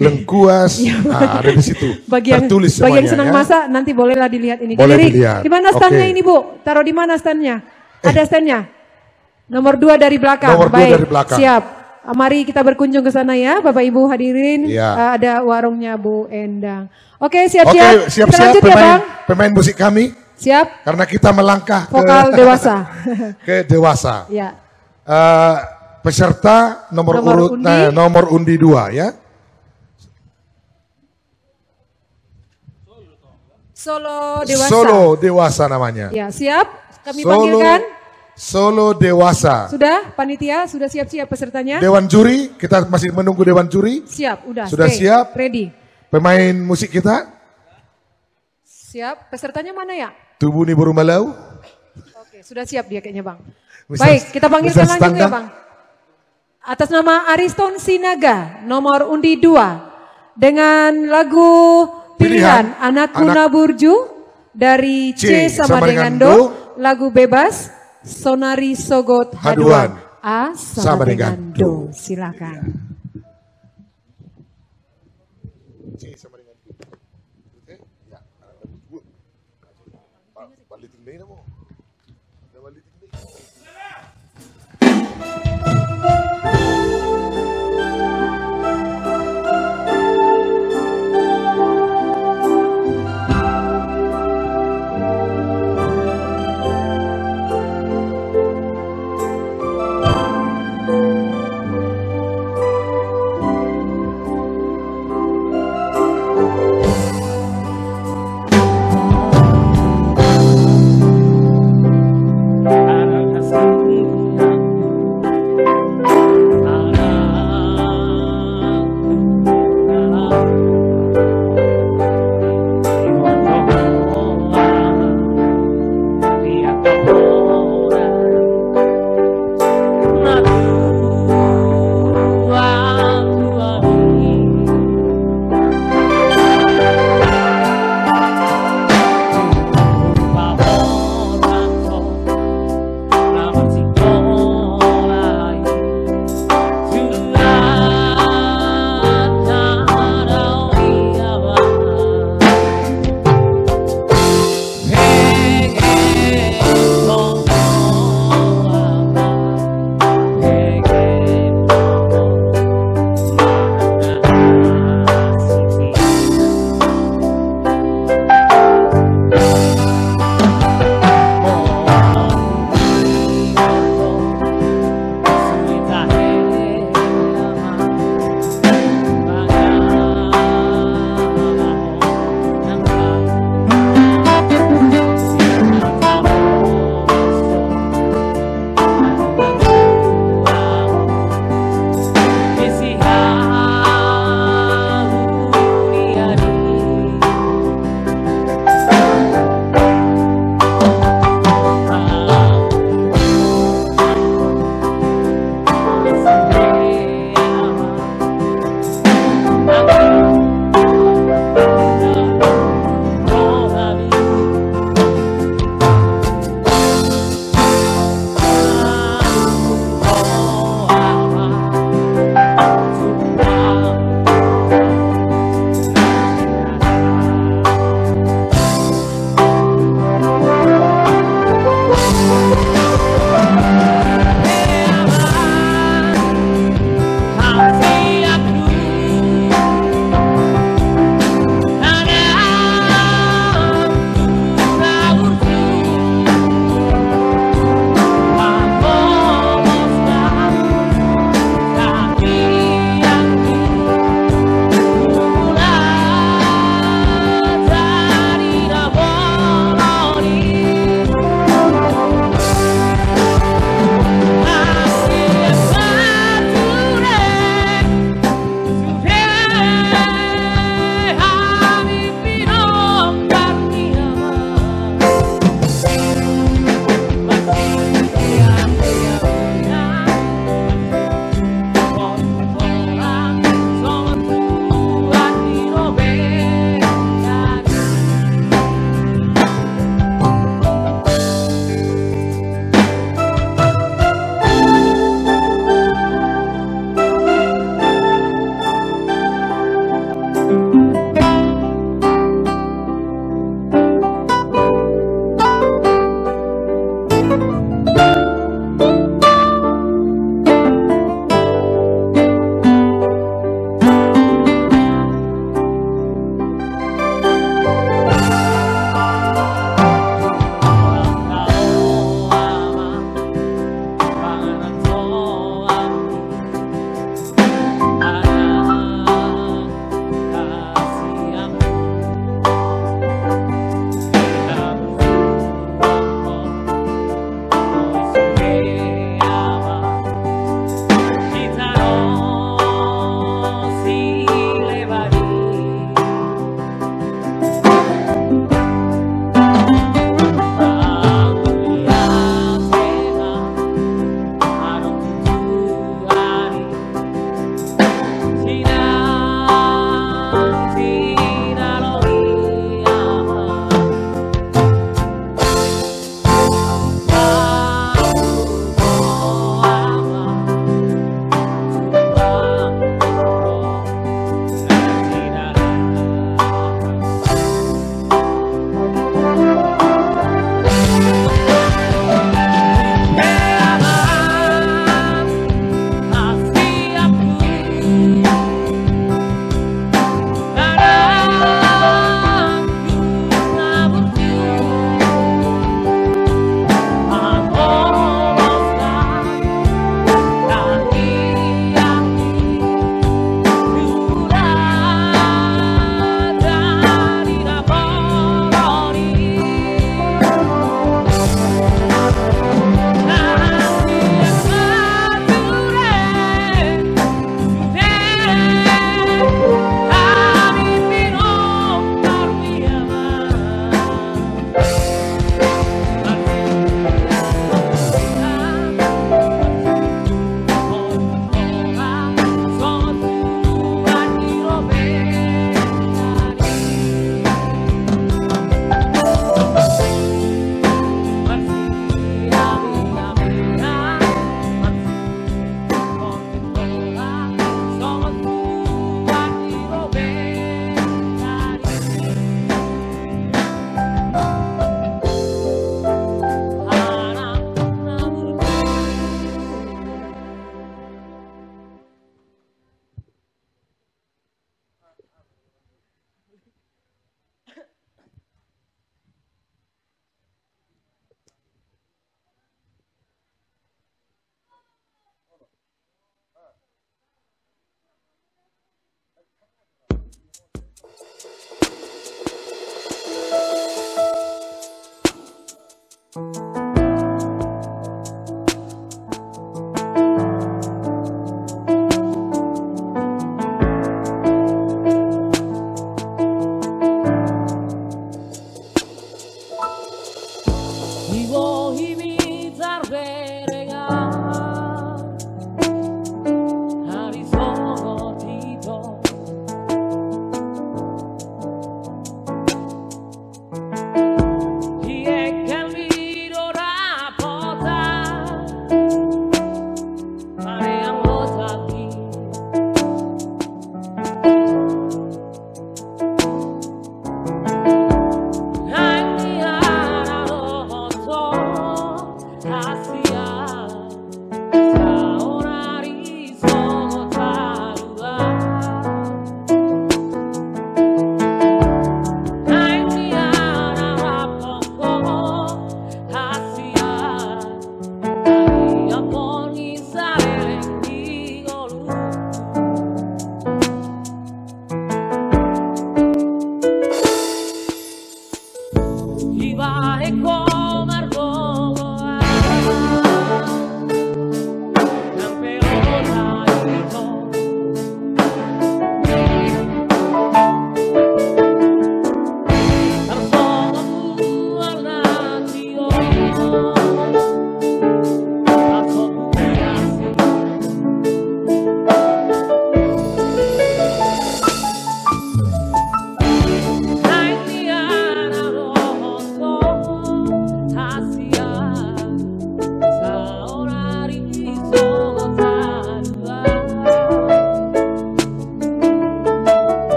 lengkuas, ada di situ. Tertulis semuanya. Bagi yang senang masak nanti bolehlah dilihat ini. Boleh dilihat. Di mana standnya ini Bu? Taruh di mana standnya? Ada standnya? Nomor 2 dari belakang. Nomor 2 dari belakang. Siap. Mari kita berkunjung ke sana ya, Bapak Ibu hadirin. Ya. Ada warungnya Bu Endang. Oke, siap-siap. Siap-siap Kita lanjut ya, Bang. Pemain musik kami. Siap. Karena kita melangkah vokal dewasa. Ke dewasa. Ya. Peserta nomor undi 2 ya. Solo dewasa namanya. Ya, siap. Kami panggilkan. Solo dewasa. Sudah, panitia sudah siap-siap pesertanya? Dewan juri, kita masih menunggu dewan juri. Siap, udah. Sudah siap? Ready. Pemain musik kita? Siap. Pesertanya mana ya? Tubuni Burumalau. Oke, sudah siap dia kayaknya Bang. Baik, kita panggilkan langsung ya Bang. Atas nama Ariston Sinaga, nomor undi 2. Dengan lagu pilihan Anakku Naburju dari C sama dengan Do. Lagu bebas. Sonari Sogot Haduan. A sama dengan Do. Silakan. C sama dengan Do. Ya, balikin deh mo. Balikin deh.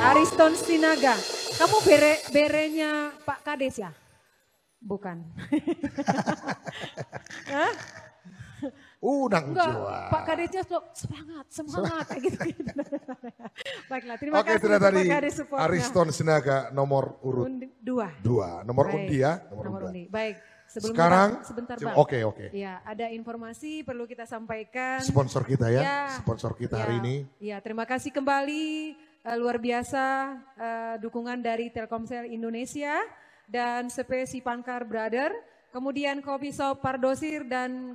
Ariston Sinaga. Kamu berenya Pak Kades ya? Bukan. Hah? Udang Enggak, Jawa. Pak Kadesnya semangat kayak gitu. Baiklah, terima Oke, kasih itu tadi Pak Kades supportnya. Ariston Sinaga nomor urut Dua. Nomor Baik, undi ya. Nomor undi. Baik. Sebelum Sekarang, sebentar Bang. oke. Ya, ada informasi perlu kita sampaikan. Sponsor kita ya, Ya, sponsor kita hari ini. Ya, terima kasih kembali luar biasa dukungan dari Telkomsel Indonesia dan Spesi Pankar Brother, kemudian Kopi Shop Pardosir dan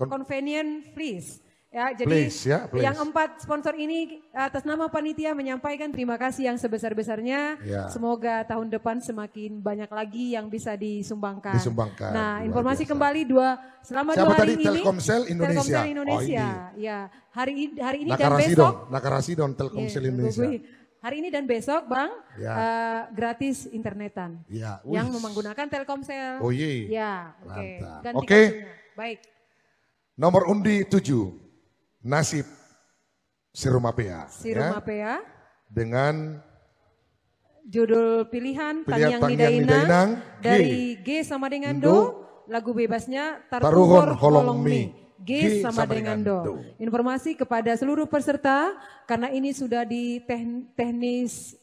Convenient Please. Ya, jadi Please. yang 4 sponsor ini atas nama panitia menyampaikan terima kasih yang sebesar-besarnya. Ya. Semoga tahun depan semakin banyak lagi yang bisa disumbangkan. Nah, luar informasi biasa. kembali selama Siapa 2 hari tadi? ini. Telkomsel Indonesia. Telkomsel Indonesia. Oh, Ya, hari ini dan besok. Nakarasidon Telkomsel Iya, Indonesia. Hari ini dan besok Bang, Ya. Gratis internetan. Ya, Yang wih. menggunakan Telkomsel. Oh iya. Ya, oke. Mantap. Ganti Oke. kartunya. Baik. Nomor undi 7. Nasib Si Rumapea. Si Rumapea. Dengan Judul pilihan Pilihan Tanyang Tanyang Nidainang Nidainang, dari G sama dengan Do, lagu bebasnya Taruhon Tartuhor Holong Holong Mi. Mi. G sama dengan Do. Informasi kepada seluruh peserta karena ini sudah di teknis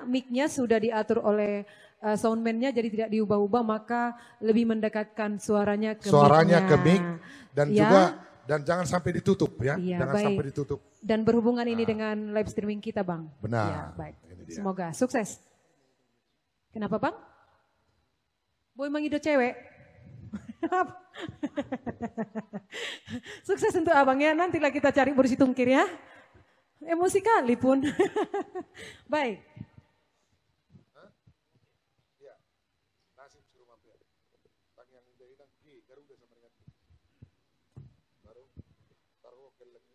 mic-nya sudah diatur oleh soundman-nya jadi tidak diubah-ubah maka lebih mendekatkan suaranya ke mic dan Ya. juga dan jangan sampai ditutup ya. Iya, Jangan baik. sampai ditutup. Dan berhubungan ini dengan live streaming kita Bang. Benar. Ya, baik. Ini dia. Semoga sukses. Kenapa Bang? Boy mengidot cewek? Sukses untuk abang ya, nantilah kita cari Bursi Tungkir ya. Emosi kali pun. Baik. Ya, nasib suruh mampir. Tang yang udah hilang, Garuda sama dengan baru taruh ke lagi,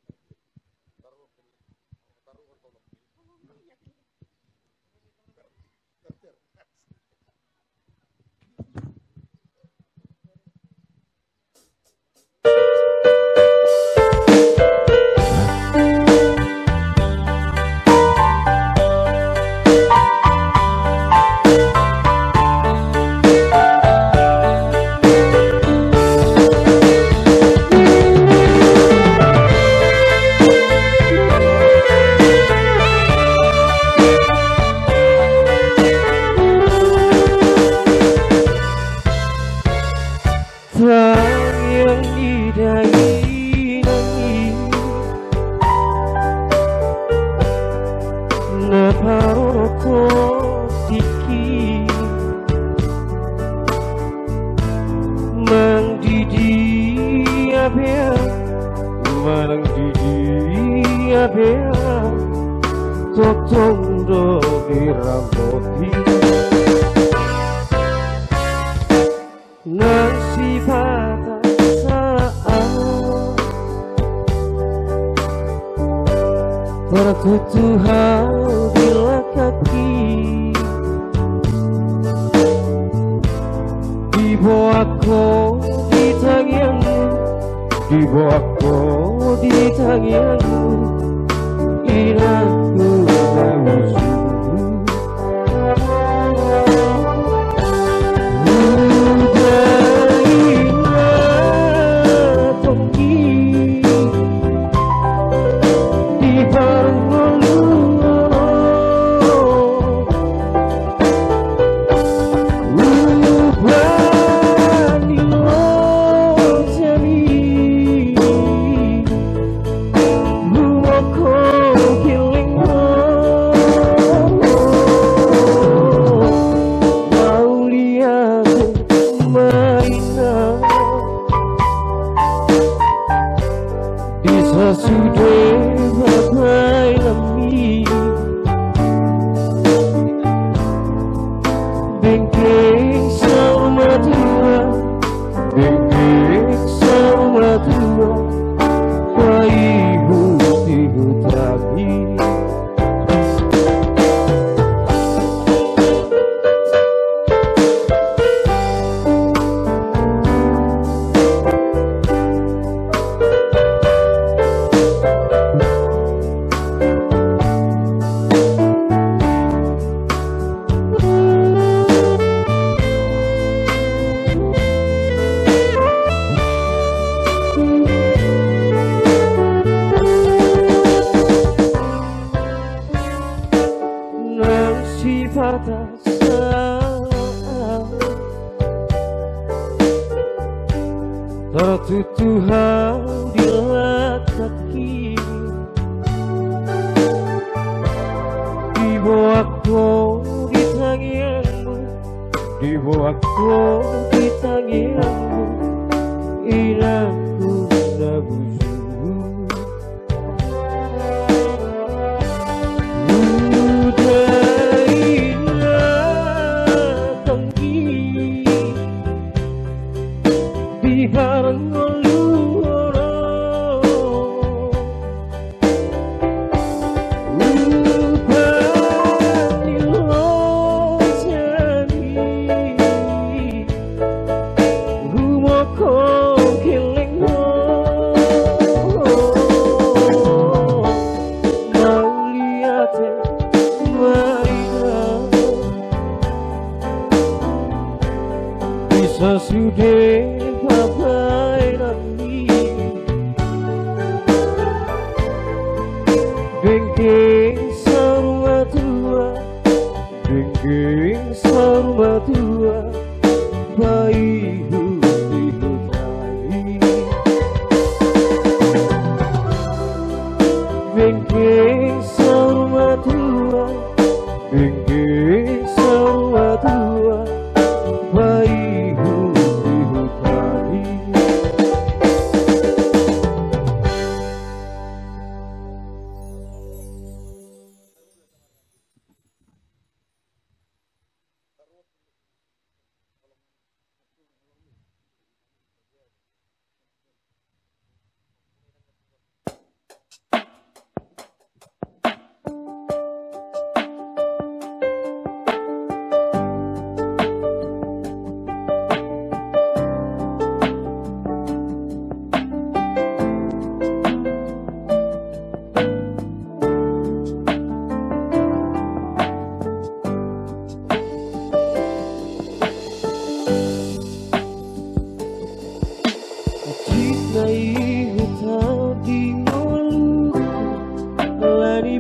taruh tolong.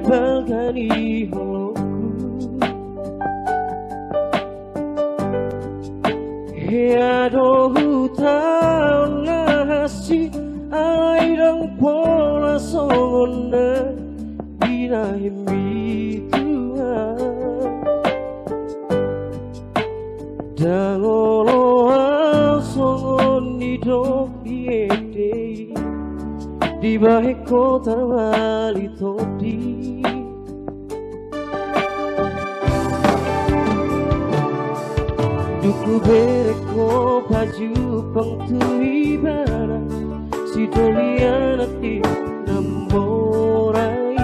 balkani holoku Hiado hutau nasi airang pola songonda Binahimbi Tuhan Dangoloa songon nidok diede Di baik kota wali todi Duku bereko baju pengtui bara Si dolianati namborai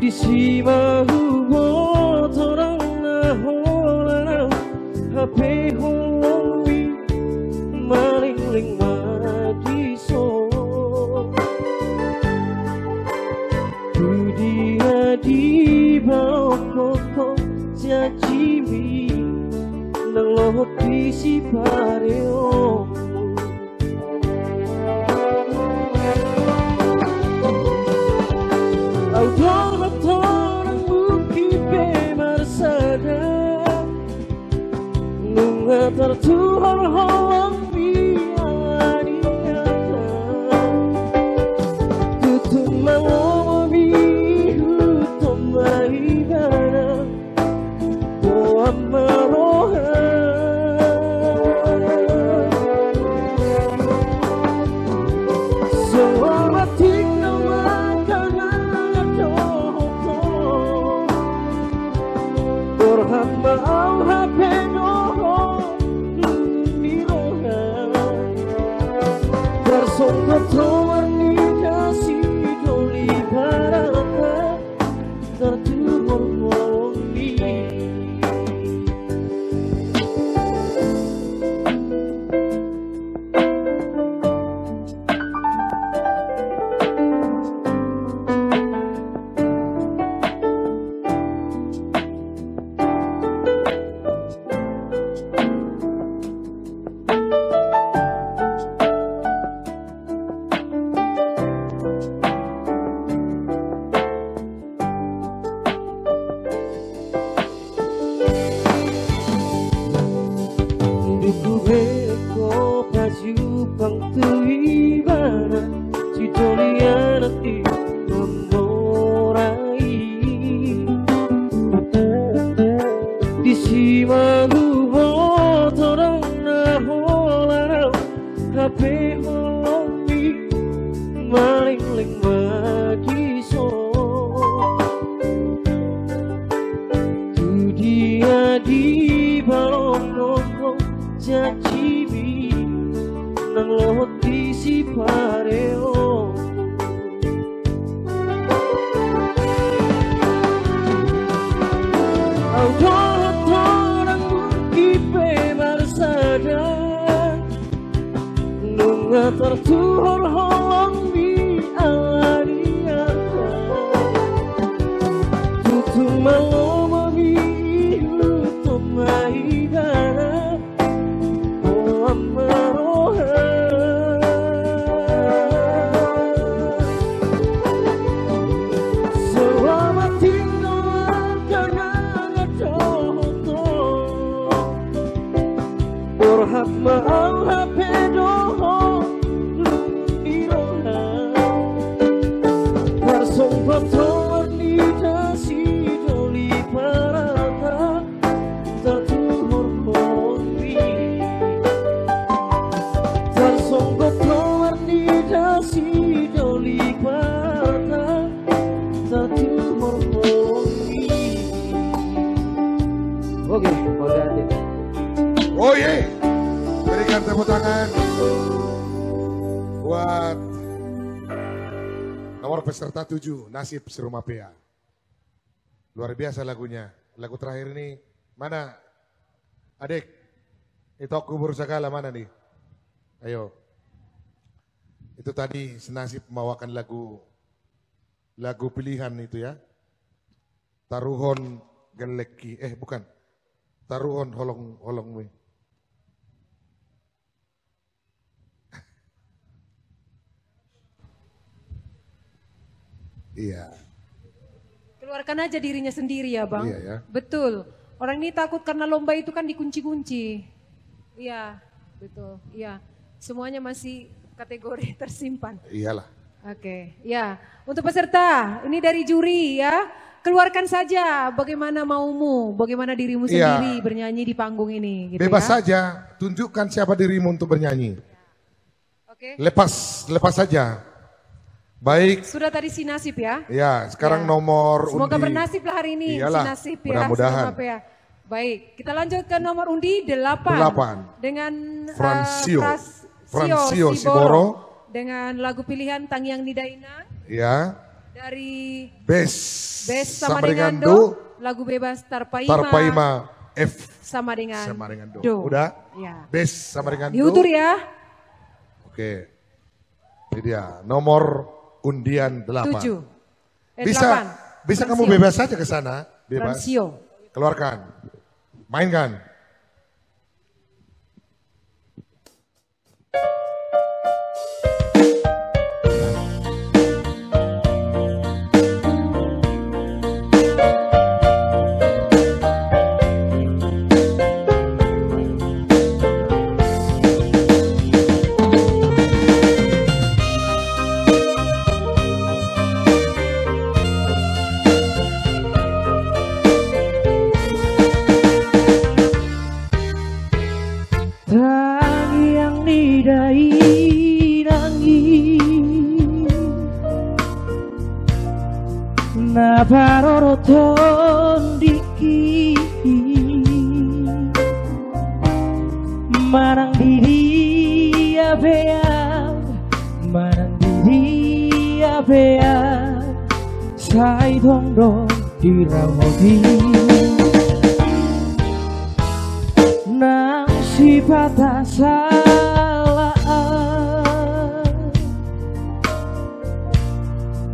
Di simahu botorang naholanang HP holomi Malingling madiso Dudia di bawah koko Jajimi Nang lohot di si pareo Audora torang buki bemarsada Nunga tertuhar holang bianiata Tutum malomo bihu tomaibana Doa maroha Selamat tinggal makanan doho Berhamba au hape doho Niroha Bersongkot romar nikasi doli barata Tertuhur molongi Duku beko baju pangtui bara Si dolianati namborai Di simahu botorang naholanang HP holomi Malingling madiso Tu dia di balong Jajimi Nang lohot di si pareo Audora torang buki bemarsada Nunga tertuhur holang bianiata Tutum maloma bihu tomaibana Selamat tinggal karena doho Berhamba au HP doho Niroha Bersongkot romar nikasi doli barata Tertuhur molongi Tersongkot romar nikasi doli barata Tertuhur molongi Oke, boleh ganti. Oh ye, berikan tepuk tangan buat nomor peserta 7, Nasib Serumah Pea. Luar biasa lagunya. Lagu terakhir ini mana? Adik, itu kubur segala mana nih? Ayo. Itu tadi senasib membawakan lagu pilihan itu ya. Taruhon Geleki, bukan. Taruhon holong. Iya. Keluarkan aja dirinya sendiri ya Bang. Iya ya. Betul. Orang ini takut karena lomba itu kan dikunci-kunci. Iya, betul. Iya. Semuanya masih kategori tersimpan. Iyalah. Oke, ya. Untuk peserta, ini dari juri ya. Keluarkan saja bagaimana maumu, bagaimana dirimu sendiri bernyanyi di panggung ini. Gitu Bebas ya. saja, tunjukkan siapa dirimu untuk bernyanyi. Oke. Lepas saja. Baik. Sudah tadi si nasib ya. Ya, sekarang Ya. nomor Semoga undi. bernasib lah hari ini Iyalah, si nasib ya. mudah-mudahan. Selamat ya. Baik, kita lanjut ke nomor undi 8. 8. Dengan Fransio Siboro. Dengan lagu pilihan Tangyang Nidaina. Ya. Dari Bes Samaringando. Lagu bebas Tarpaima F sama dengan Do. Udah? Ya. Bes Samaringando. Diutur ya. Oke. Ini dia nomor undian 8. 7. Bisa kamu bebas saja ke sana, bebas. Fransio. Keluarkan. Mainkan. Na paroroton diki Marang diri abean Marang diri abean Sai dong dong diramodi Nang sifat salah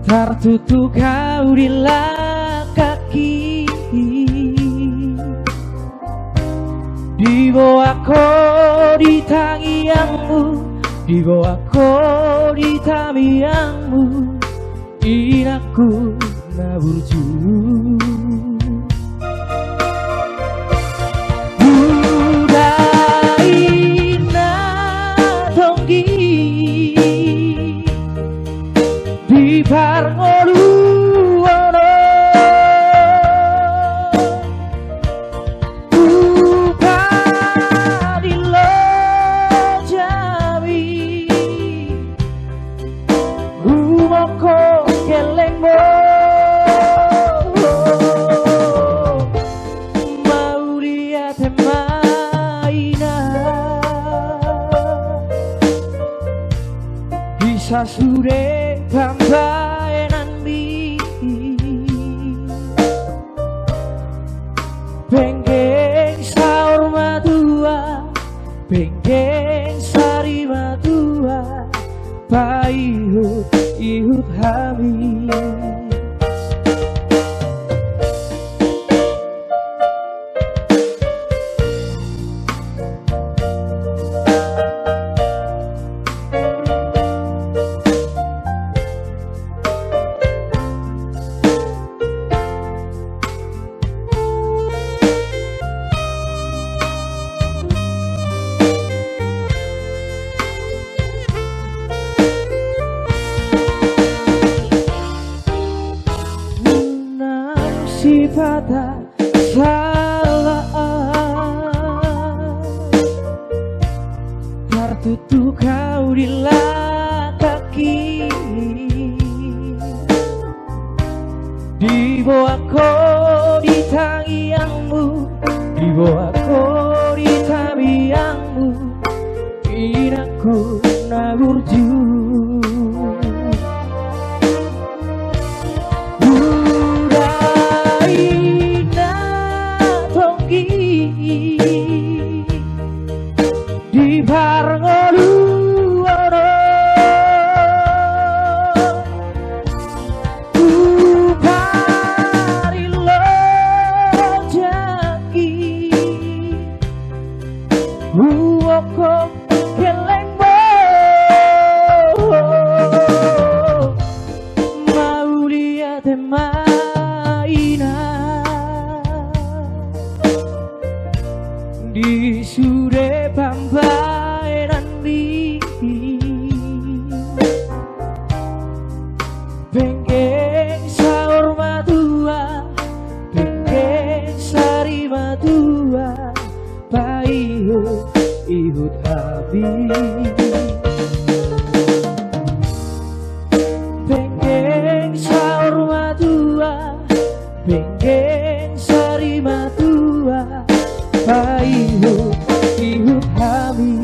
Tertutup kau di kaki Dibawa kau di tangianmu Dibawa kau di tamianmu Inaku naburju Budaina tonggi Di parngolu ono Buka di lojami Umoko kelengmo Mau lihat mainan Bisa sudah Gambaran mi Penggeng saur madua Penggeng sari madua Paihut ihut hami Sifat salah tertutup kau di kaki Dibawa kau di tangianmu Dibawa kau di tamianmu Inaku naburju Di parngolu ono Upari lojaki Uoko kelengmo habi Bengkeng sahur matua Bengkeng sari matua Paihu ihu habi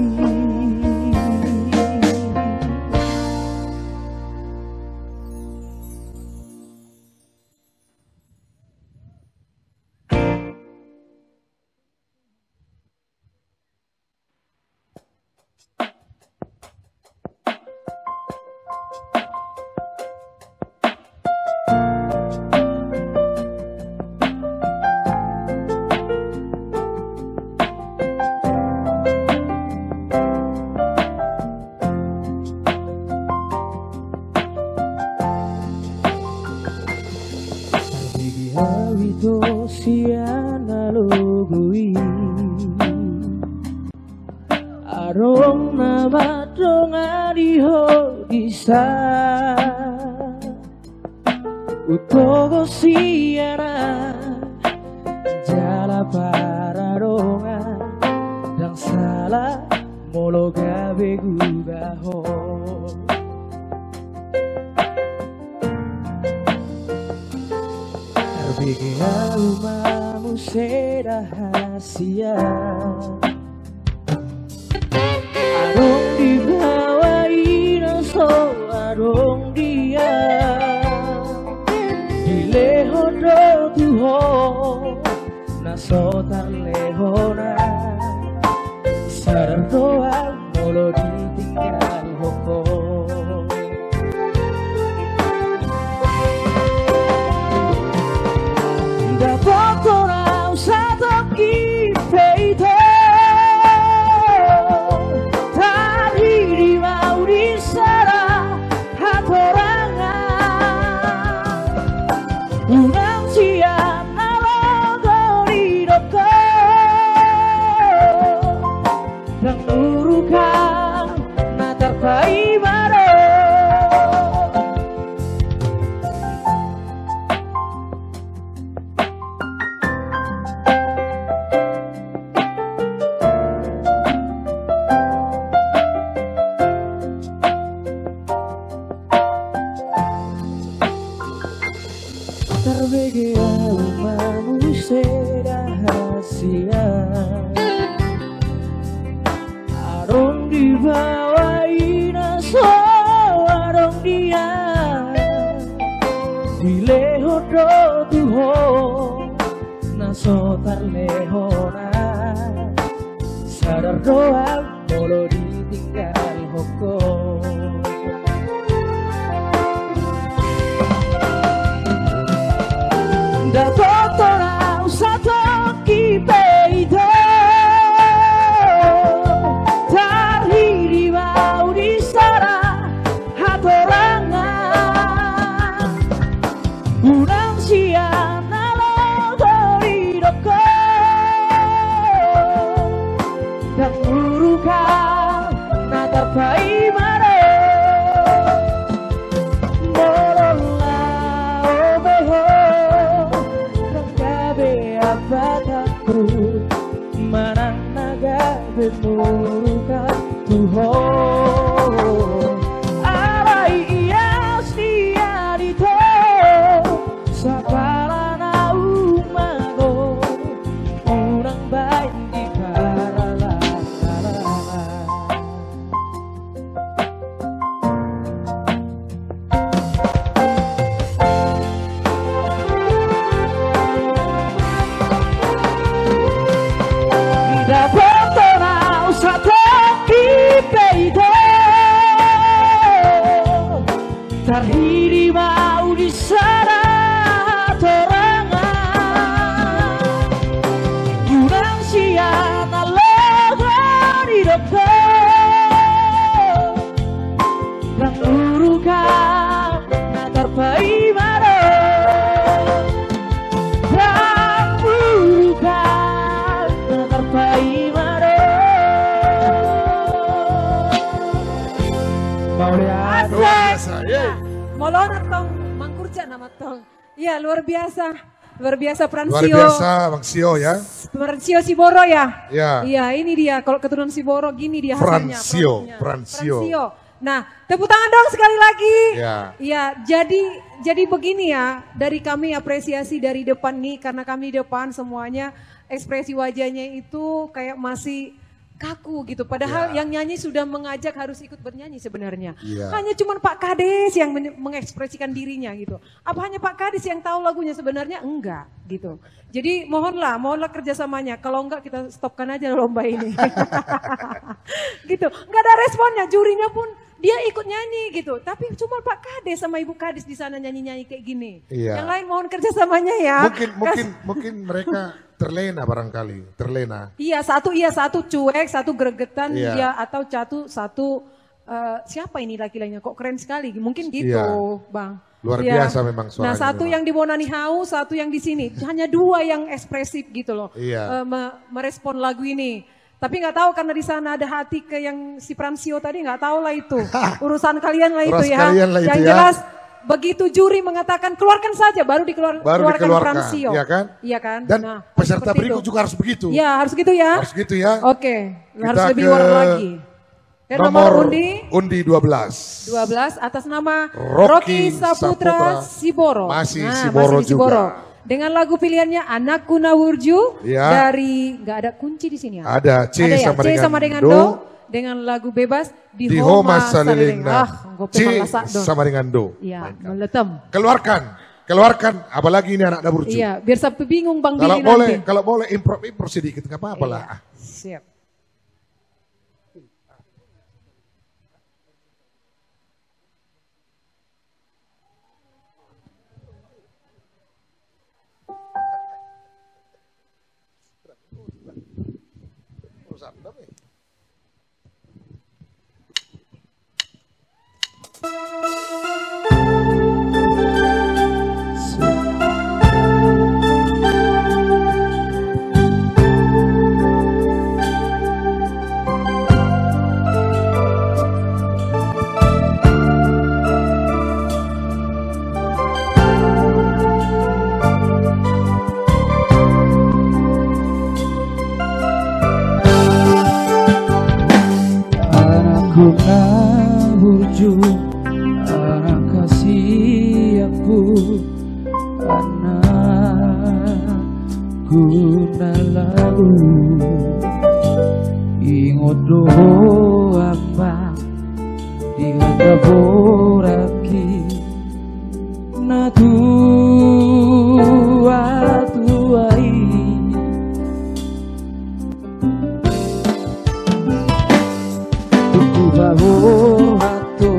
Hawito siana logui Arong nama dong adiho disa Utogo siana Jala para ronga Dan salah molo gabe gugaho Bege umamu serahasia Arong dibawain so arong dia Dileho do tuho Naso tarlehona Sadar doa molo ditinggal hoko Terbege umamu serahasia Arong dibawain so arong dia Dileho do tuho Naso tarlehona Sadar doa molo ditinggal hoko Da totora usato kipeito Tarhiri mau di sana hatorangan Unang siana logori doko Dan urukan natapai mare Morola obeho Bataku mana naga bermuka tuho alai iya sia dito sapala na umago orang baik di karala Tarhiri mau di sana torangan Yunang siana logori doko Dan urukan natar paimaro Dan urukan natar paimaro Mau lihat Luar biasa, Molona tong mangkurja nama tong. Iya luar biasa. Luar biasa Fransio. Luar biasa Bang Sio ya. Fransio Siboro ya? Ya. Iya ini dia, kalau keturunan Siboro gini dia hasilnya. Fransio. Nah tepuk tangan dong sekali lagi. Ya. Iya jadi begini ya, dari kami apresiasi dari depan nih, karena kami di depan semuanya ekspresi wajahnya itu kayak masih kaku gitu. Padahal yang nyanyi sudah mengajak harus ikut bernyanyi sebenarnya. Hanya cuma Pak Kades yang mengekspresikan dirinya gitu. Apa hanya Pak Kades yang tahu lagunya? Sebenarnya enggak gitu. Jadi mohonlah kerjasamanya. Kalau enggak kita stopkan aja lomba ini. Gitu. Enggak ada responnya. Jurinya pun dia ikut nyanyi gitu. Tapi cuma Pak Kades sama Ibu Kades di sana nyanyi-nyanyi kayak gini. Yang lain mohon kerjasamanya ya. Mungkin mereka terlena barangkali, terlena. Iya satu cuek, satu gregetan, atau satu siapa ini laki-lakinya kok keren sekali, mungkin gitu Bang. Luar biasa memang suaranya. Nah satu yang di Bonani House, satu yang di sini, hanya dua yang ekspresif gitu loh, merespon lagu ini. Tapi nggak tahu karena di sana ada hati ke yang si Fransio tadi, nggak tahu lah itu urusan kalian lah itu ya. Yang jelas. Begitu juri mengatakan keluarkan saja, baru dikeluarkan Fransio. Iya kan? Iya kan? Dan peserta berikut juga harus begitu. Iya harus gitu ya. Harus gitu ya. Oke, harus lebih luar lagi. Dan nomor undi 12 atas nama Rocky Saputra Siboro. Masih Siboro juga. Siboro. Dengan lagu pilihannya Anakku Nawurju dari nggak ada kunci di sini ya. Ada C sama dengan Do. Dengan lagu bebas di Homa Saliling. C sama dengan Do. Iya, meletem. Keluarkan, apalagi ini anak Daburju. Iya, biar sampai bingung Bang Billy nanti. Kalau boleh improv sedikit, nggak apa-apa lah. Siap. Anakku Nawurju, anak kasih aku, anakku Nalalu, ingot doa apa dia boraki na tuai bawo hato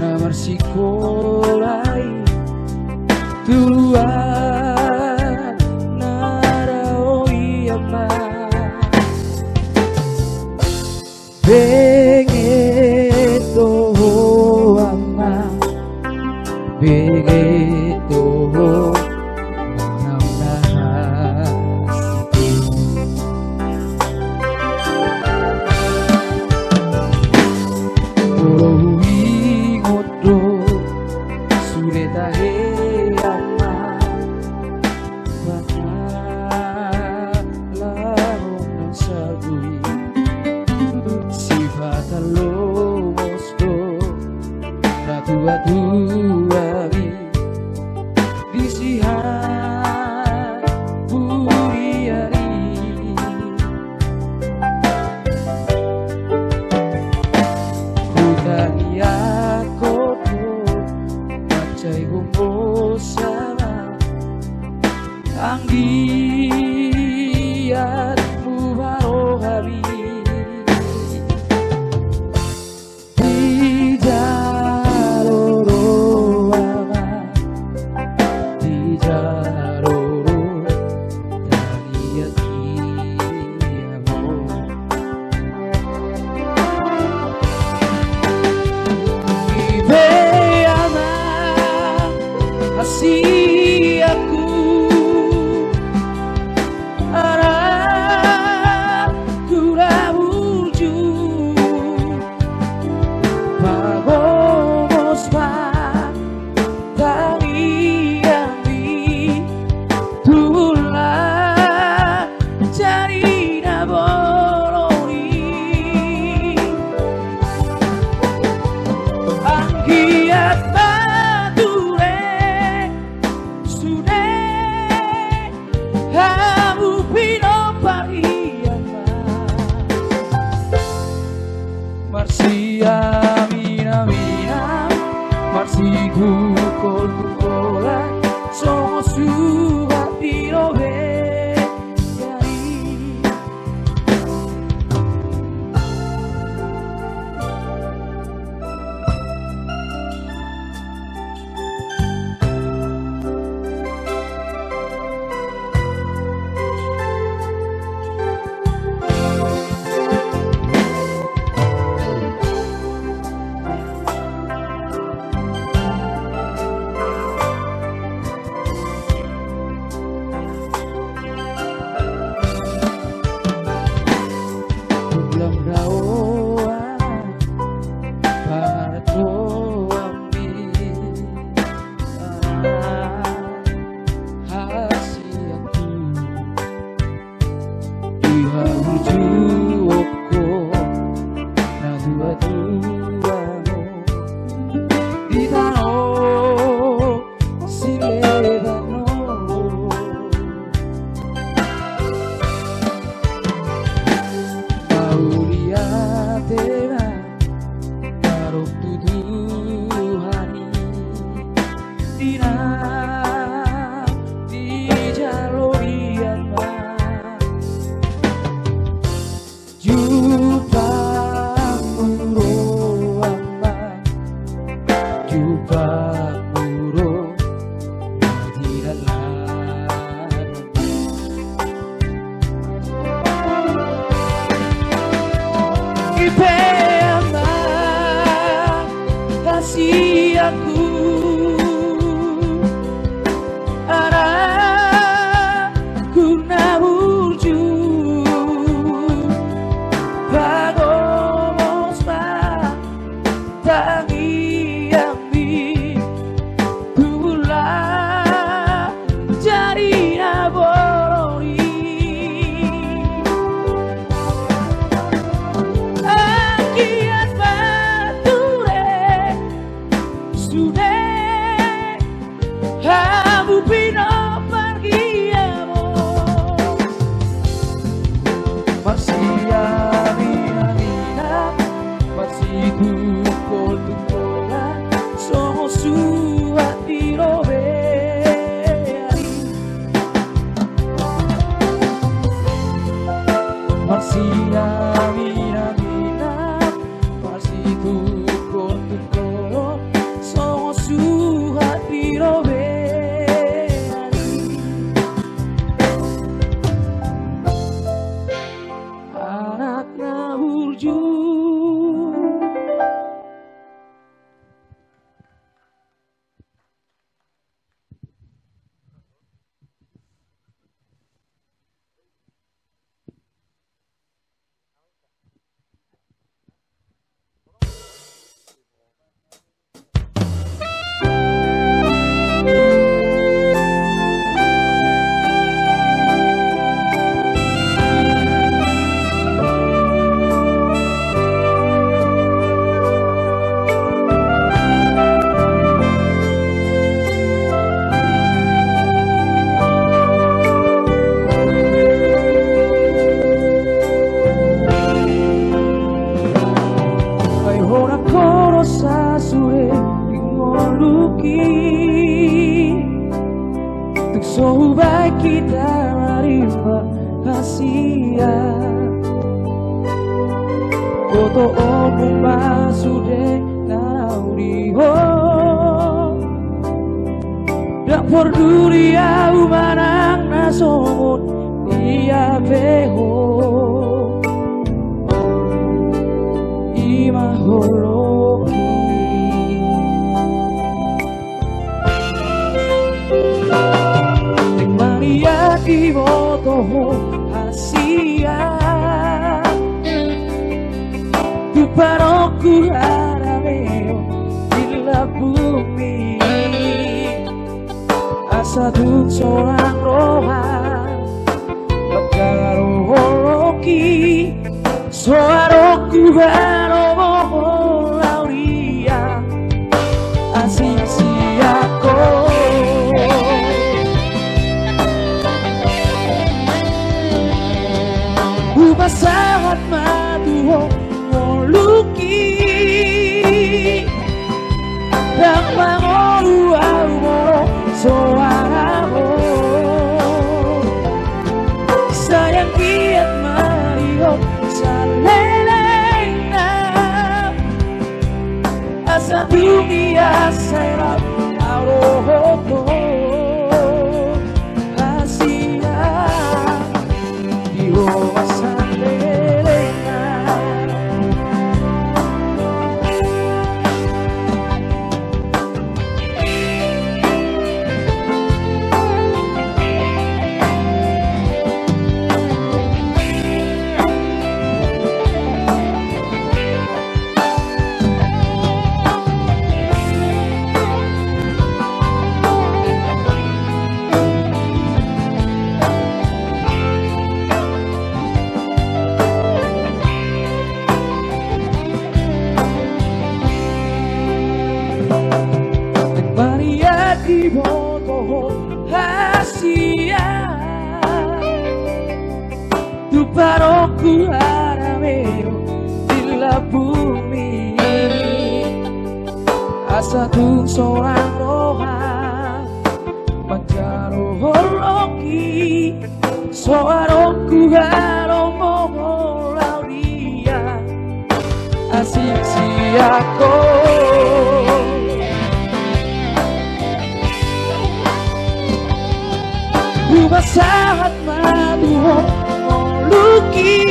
na marsikolai tuluan narao iyama bengeto ama bengeto Di jalur Kiat bature Sune Hamu pino pariama Marsia mina mina Marsiku kola Somos su batiro Satu seorang rohan Pagkaro holoki Soaroku baromo lauria asa dunia serap arohoto rahasia di wawasan lelena. Maria di bodoh rahasia tu paroku arameo dilla bumi asa tu seorang roha manjaro horoki soaroku haromo lauria asik siako Basahat maduho luki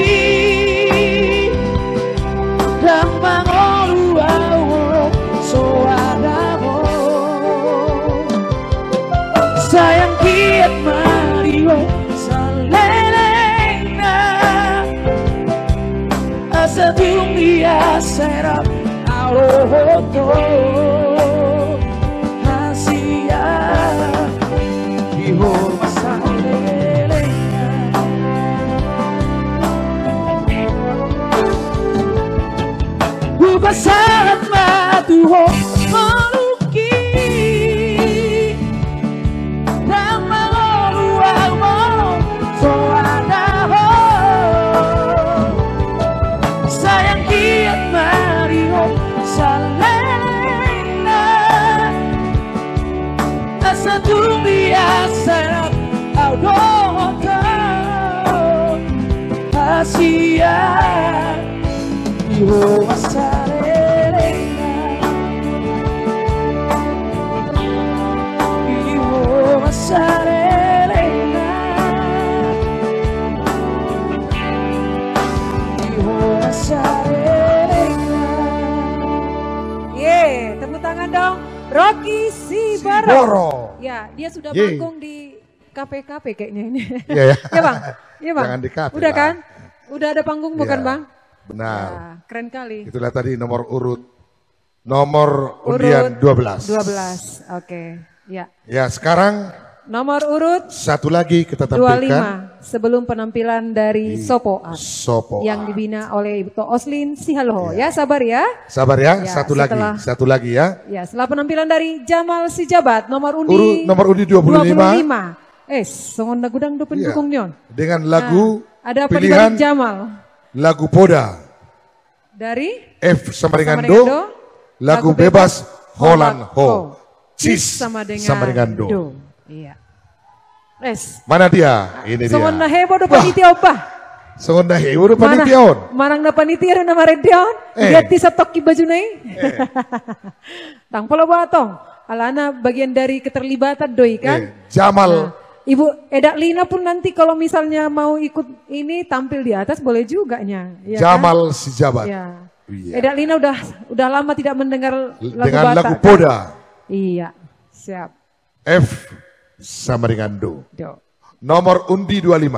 dan mangoluau soadaho sayang kiat mario salelena asa dunia serap arohoto hasia dihormat Basahat maduho maluki dan mangoluau mo soadaho sayang kiat mario salena asa dunia serap arohoto hasia iho masarelena iho masarelena iho masarelena. Ye, tepuk tangan dong. Rocky Siboro. Ya, dia sudah manggung di kafe-kafe kayaknya ini. Iya ya. Ya Bang, iya Bang. Jangan di kafe Udah lah. kan? Udah ada panggung bukan Iya. Bang? Benar. Ya, keren kali. Itulah tadi nomor urut. Nomor undian 12. 12, oke. Ya. Ya sekarang Nomor urut satu lagi kita tampilkan. 25 sebelum penampilan dari Sopo Art Sopo yang Art. dibina oleh Ibu Oslin Sihaloho. Ya, sabar ya. Sabar ya, Ya, satu lagi ya. Ya, setelah penampilan dari Jamal Sijabat nomor Nomor undi 25. songon nagudang do pendukung nyon. Dengan lagu Ada apa di pilihan balik Jamal? lagu Poda Dari F Samaringando, lagu bebas Holland Ho, Cis sama dengan Do. Iya. Mana dia? Ini dia. Songon na hebo do panitia opah. Songon na hebo do panitia. Manang na panitia na maredion. Gati sa toki baju nai. Tang polo batong. Alana bagian dari keterlibatan doi kan. Jamal. Ibu Eda Lina pun nanti kalau misalnya mau ikut ini tampil di atas boleh juga nya. Ya Jamal kan? Sijabat. Ya. Iya. Eda Lina udah lama tidak mendengar lagu dengan Batak, lagu kan? Poda. Iya, siap. F Samaringando. Do. Nomor undi 25.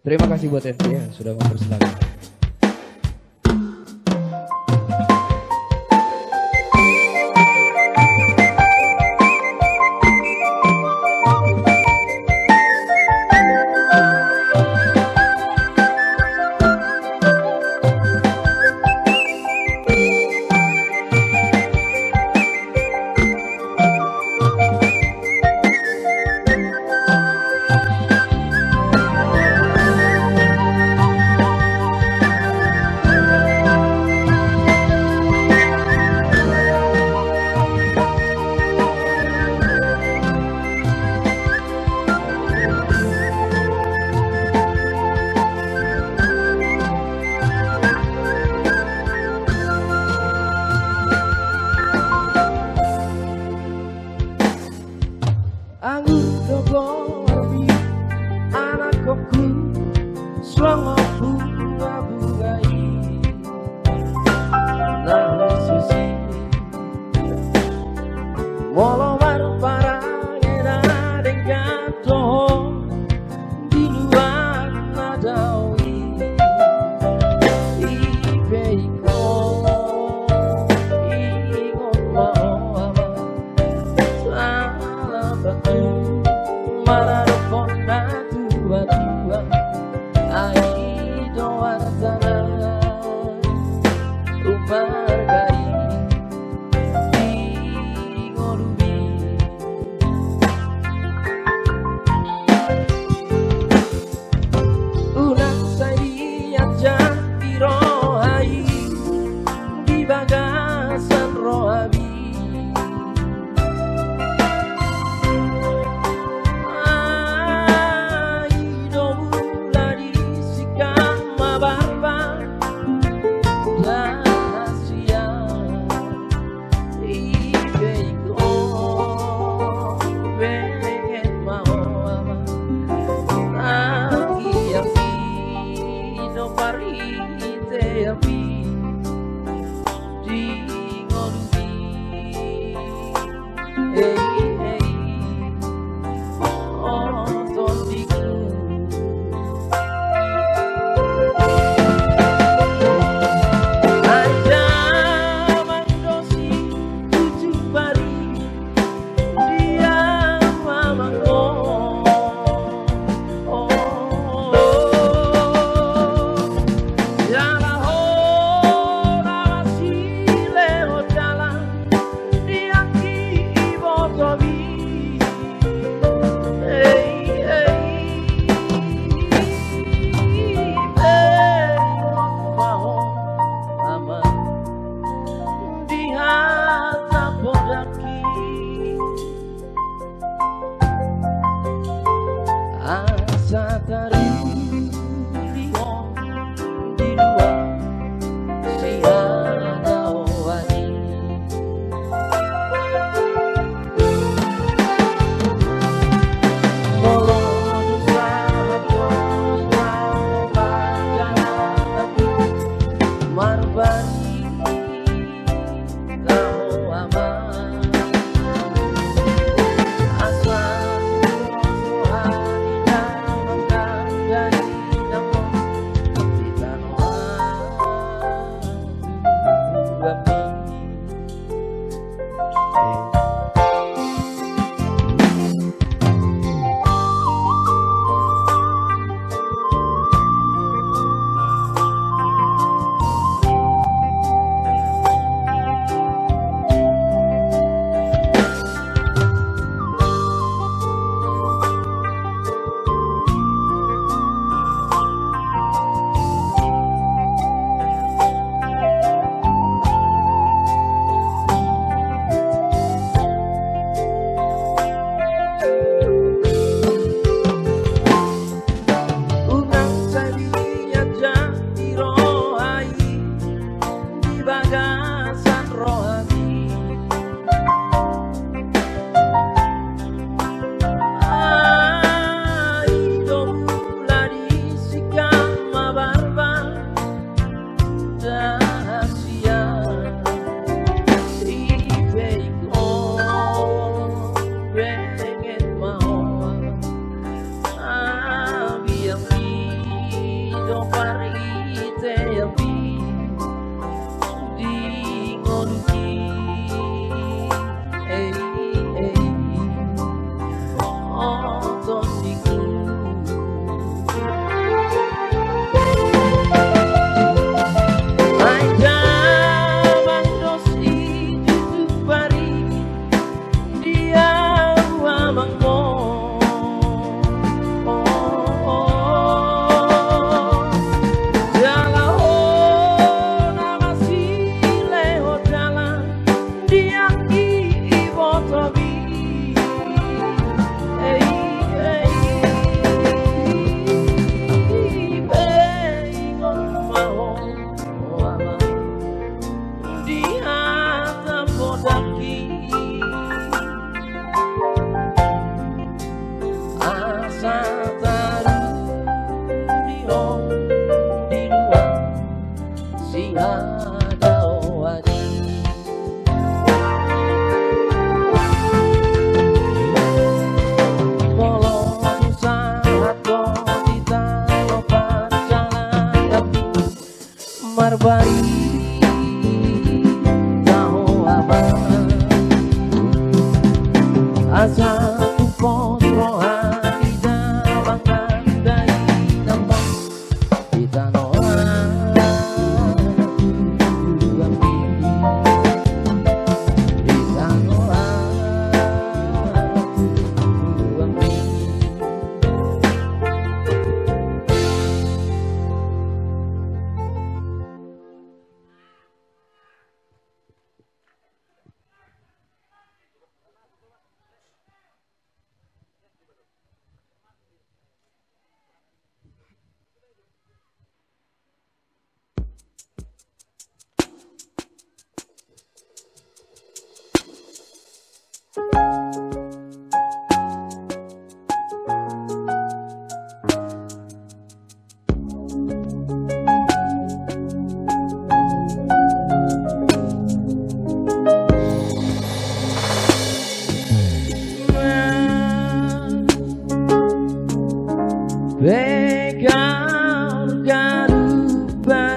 Terima kasih buat FT yang sudah mempersilahkan.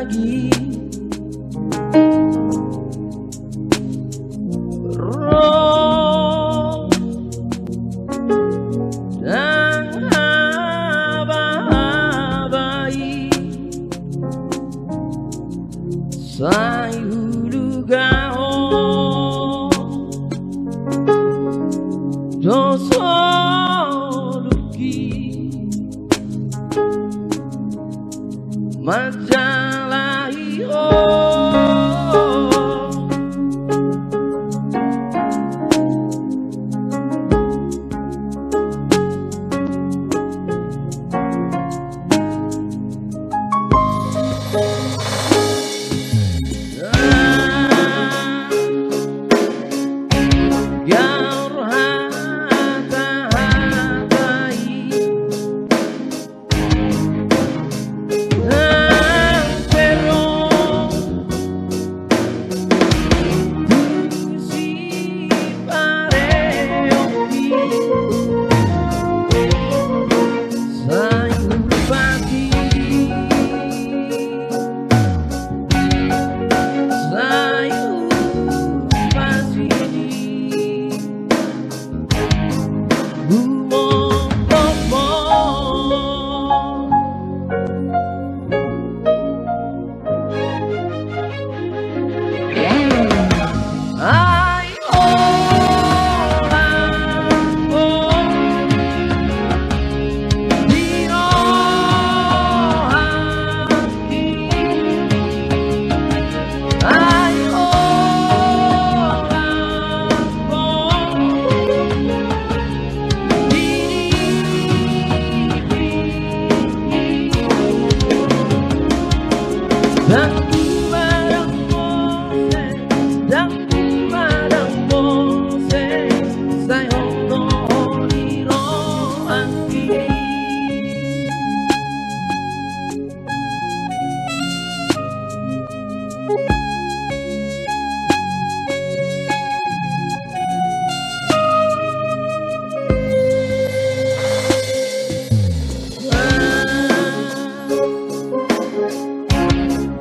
lagi. Roh dan abai sai hulu gaho doso luki majalah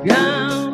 Gao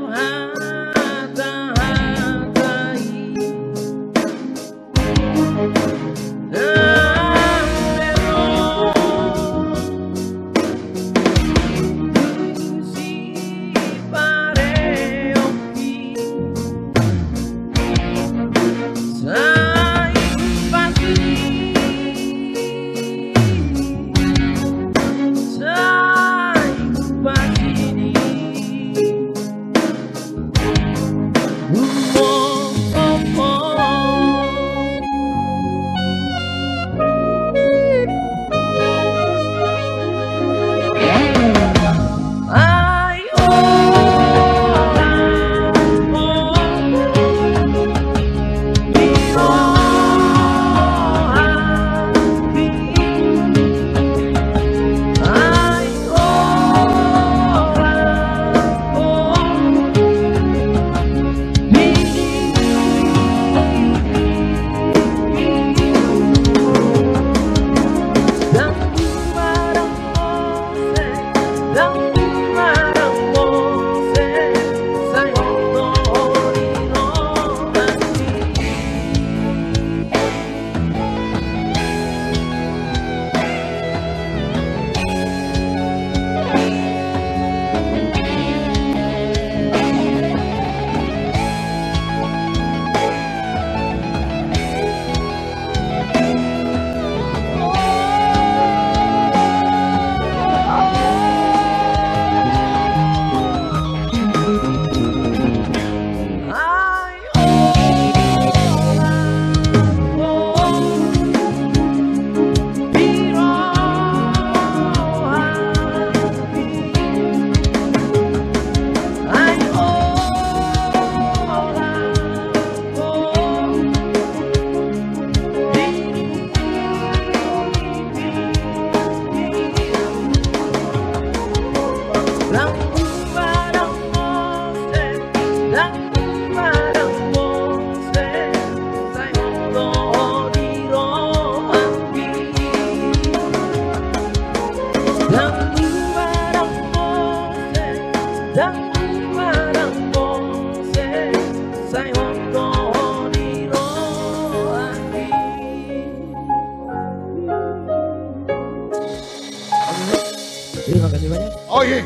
Terima kasih banyak. Oh iya,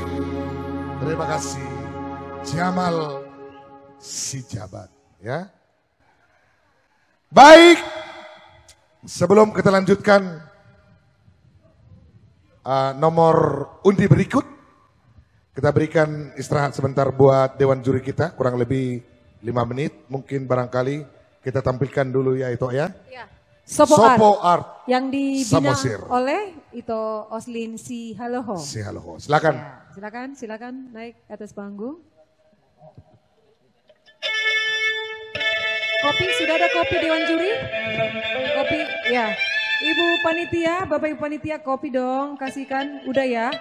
terima kasih Jamal Sijabat ya. Baik, sebelum kita lanjutkan nomor undi berikut, kita berikan istirahat sebentar buat dewan juri kita, kurang lebih 5 menit. Mungkin barangkali kita tampilkan dulu ya itu ya. Sopo Art yang dibina Samosir oleh itu Oslin Sihaloho. Sihaloho. Silakan. Ya, silakan naik atas panggung. Kopi, sudah ada kopi dewan juri? Kopi, ya. Ibu panitia, Bapak Ibu panitia, kopi dong, kasihkan. Udah ya.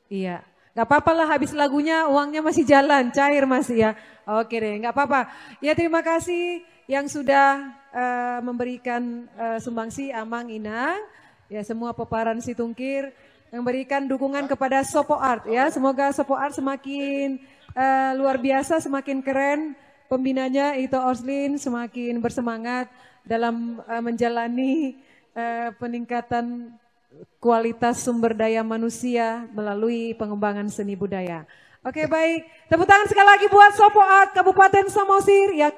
Iya. Gak apa-apa lah habis lagunya uangnya masih jalan, cair masih ya. Oke deh, gak apa-apa. Ya terima kasih yang sudah memberikan sumbangsi Amang Inang. Ya semua peparan Situngkir yang berikan dukungan kepada Sopo Art ya. Semoga Sopo Art semakin luar biasa, semakin keren. Pembinanya Ito Oslin semakin bersemangat dalam menjalani peningkatan kualitas sumber daya manusia melalui pengembangan seni budaya. Oke baik, tepuk tangan sekali lagi buat Sopo Art Kabupaten Samosir yang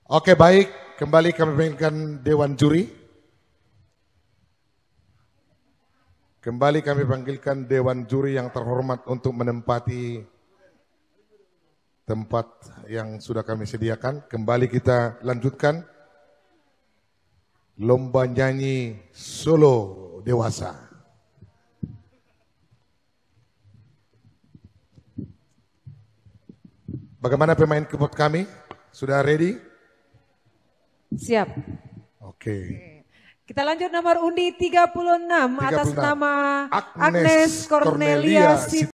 Oke baik, kembali kami panggilkan Dewan Juri. Kembali kami panggilkan Dewan Juri yang terhormat untuk menempati tempat yang sudah kami sediakan. Kembali kita lanjutkan lomba nyanyi solo dewasa. Bagaimana pemain keyboard kami? Sudah ready? siap. Oke. Kita lanjut nomor undi 36 atas 36. nama Agnes Agnes Cornelia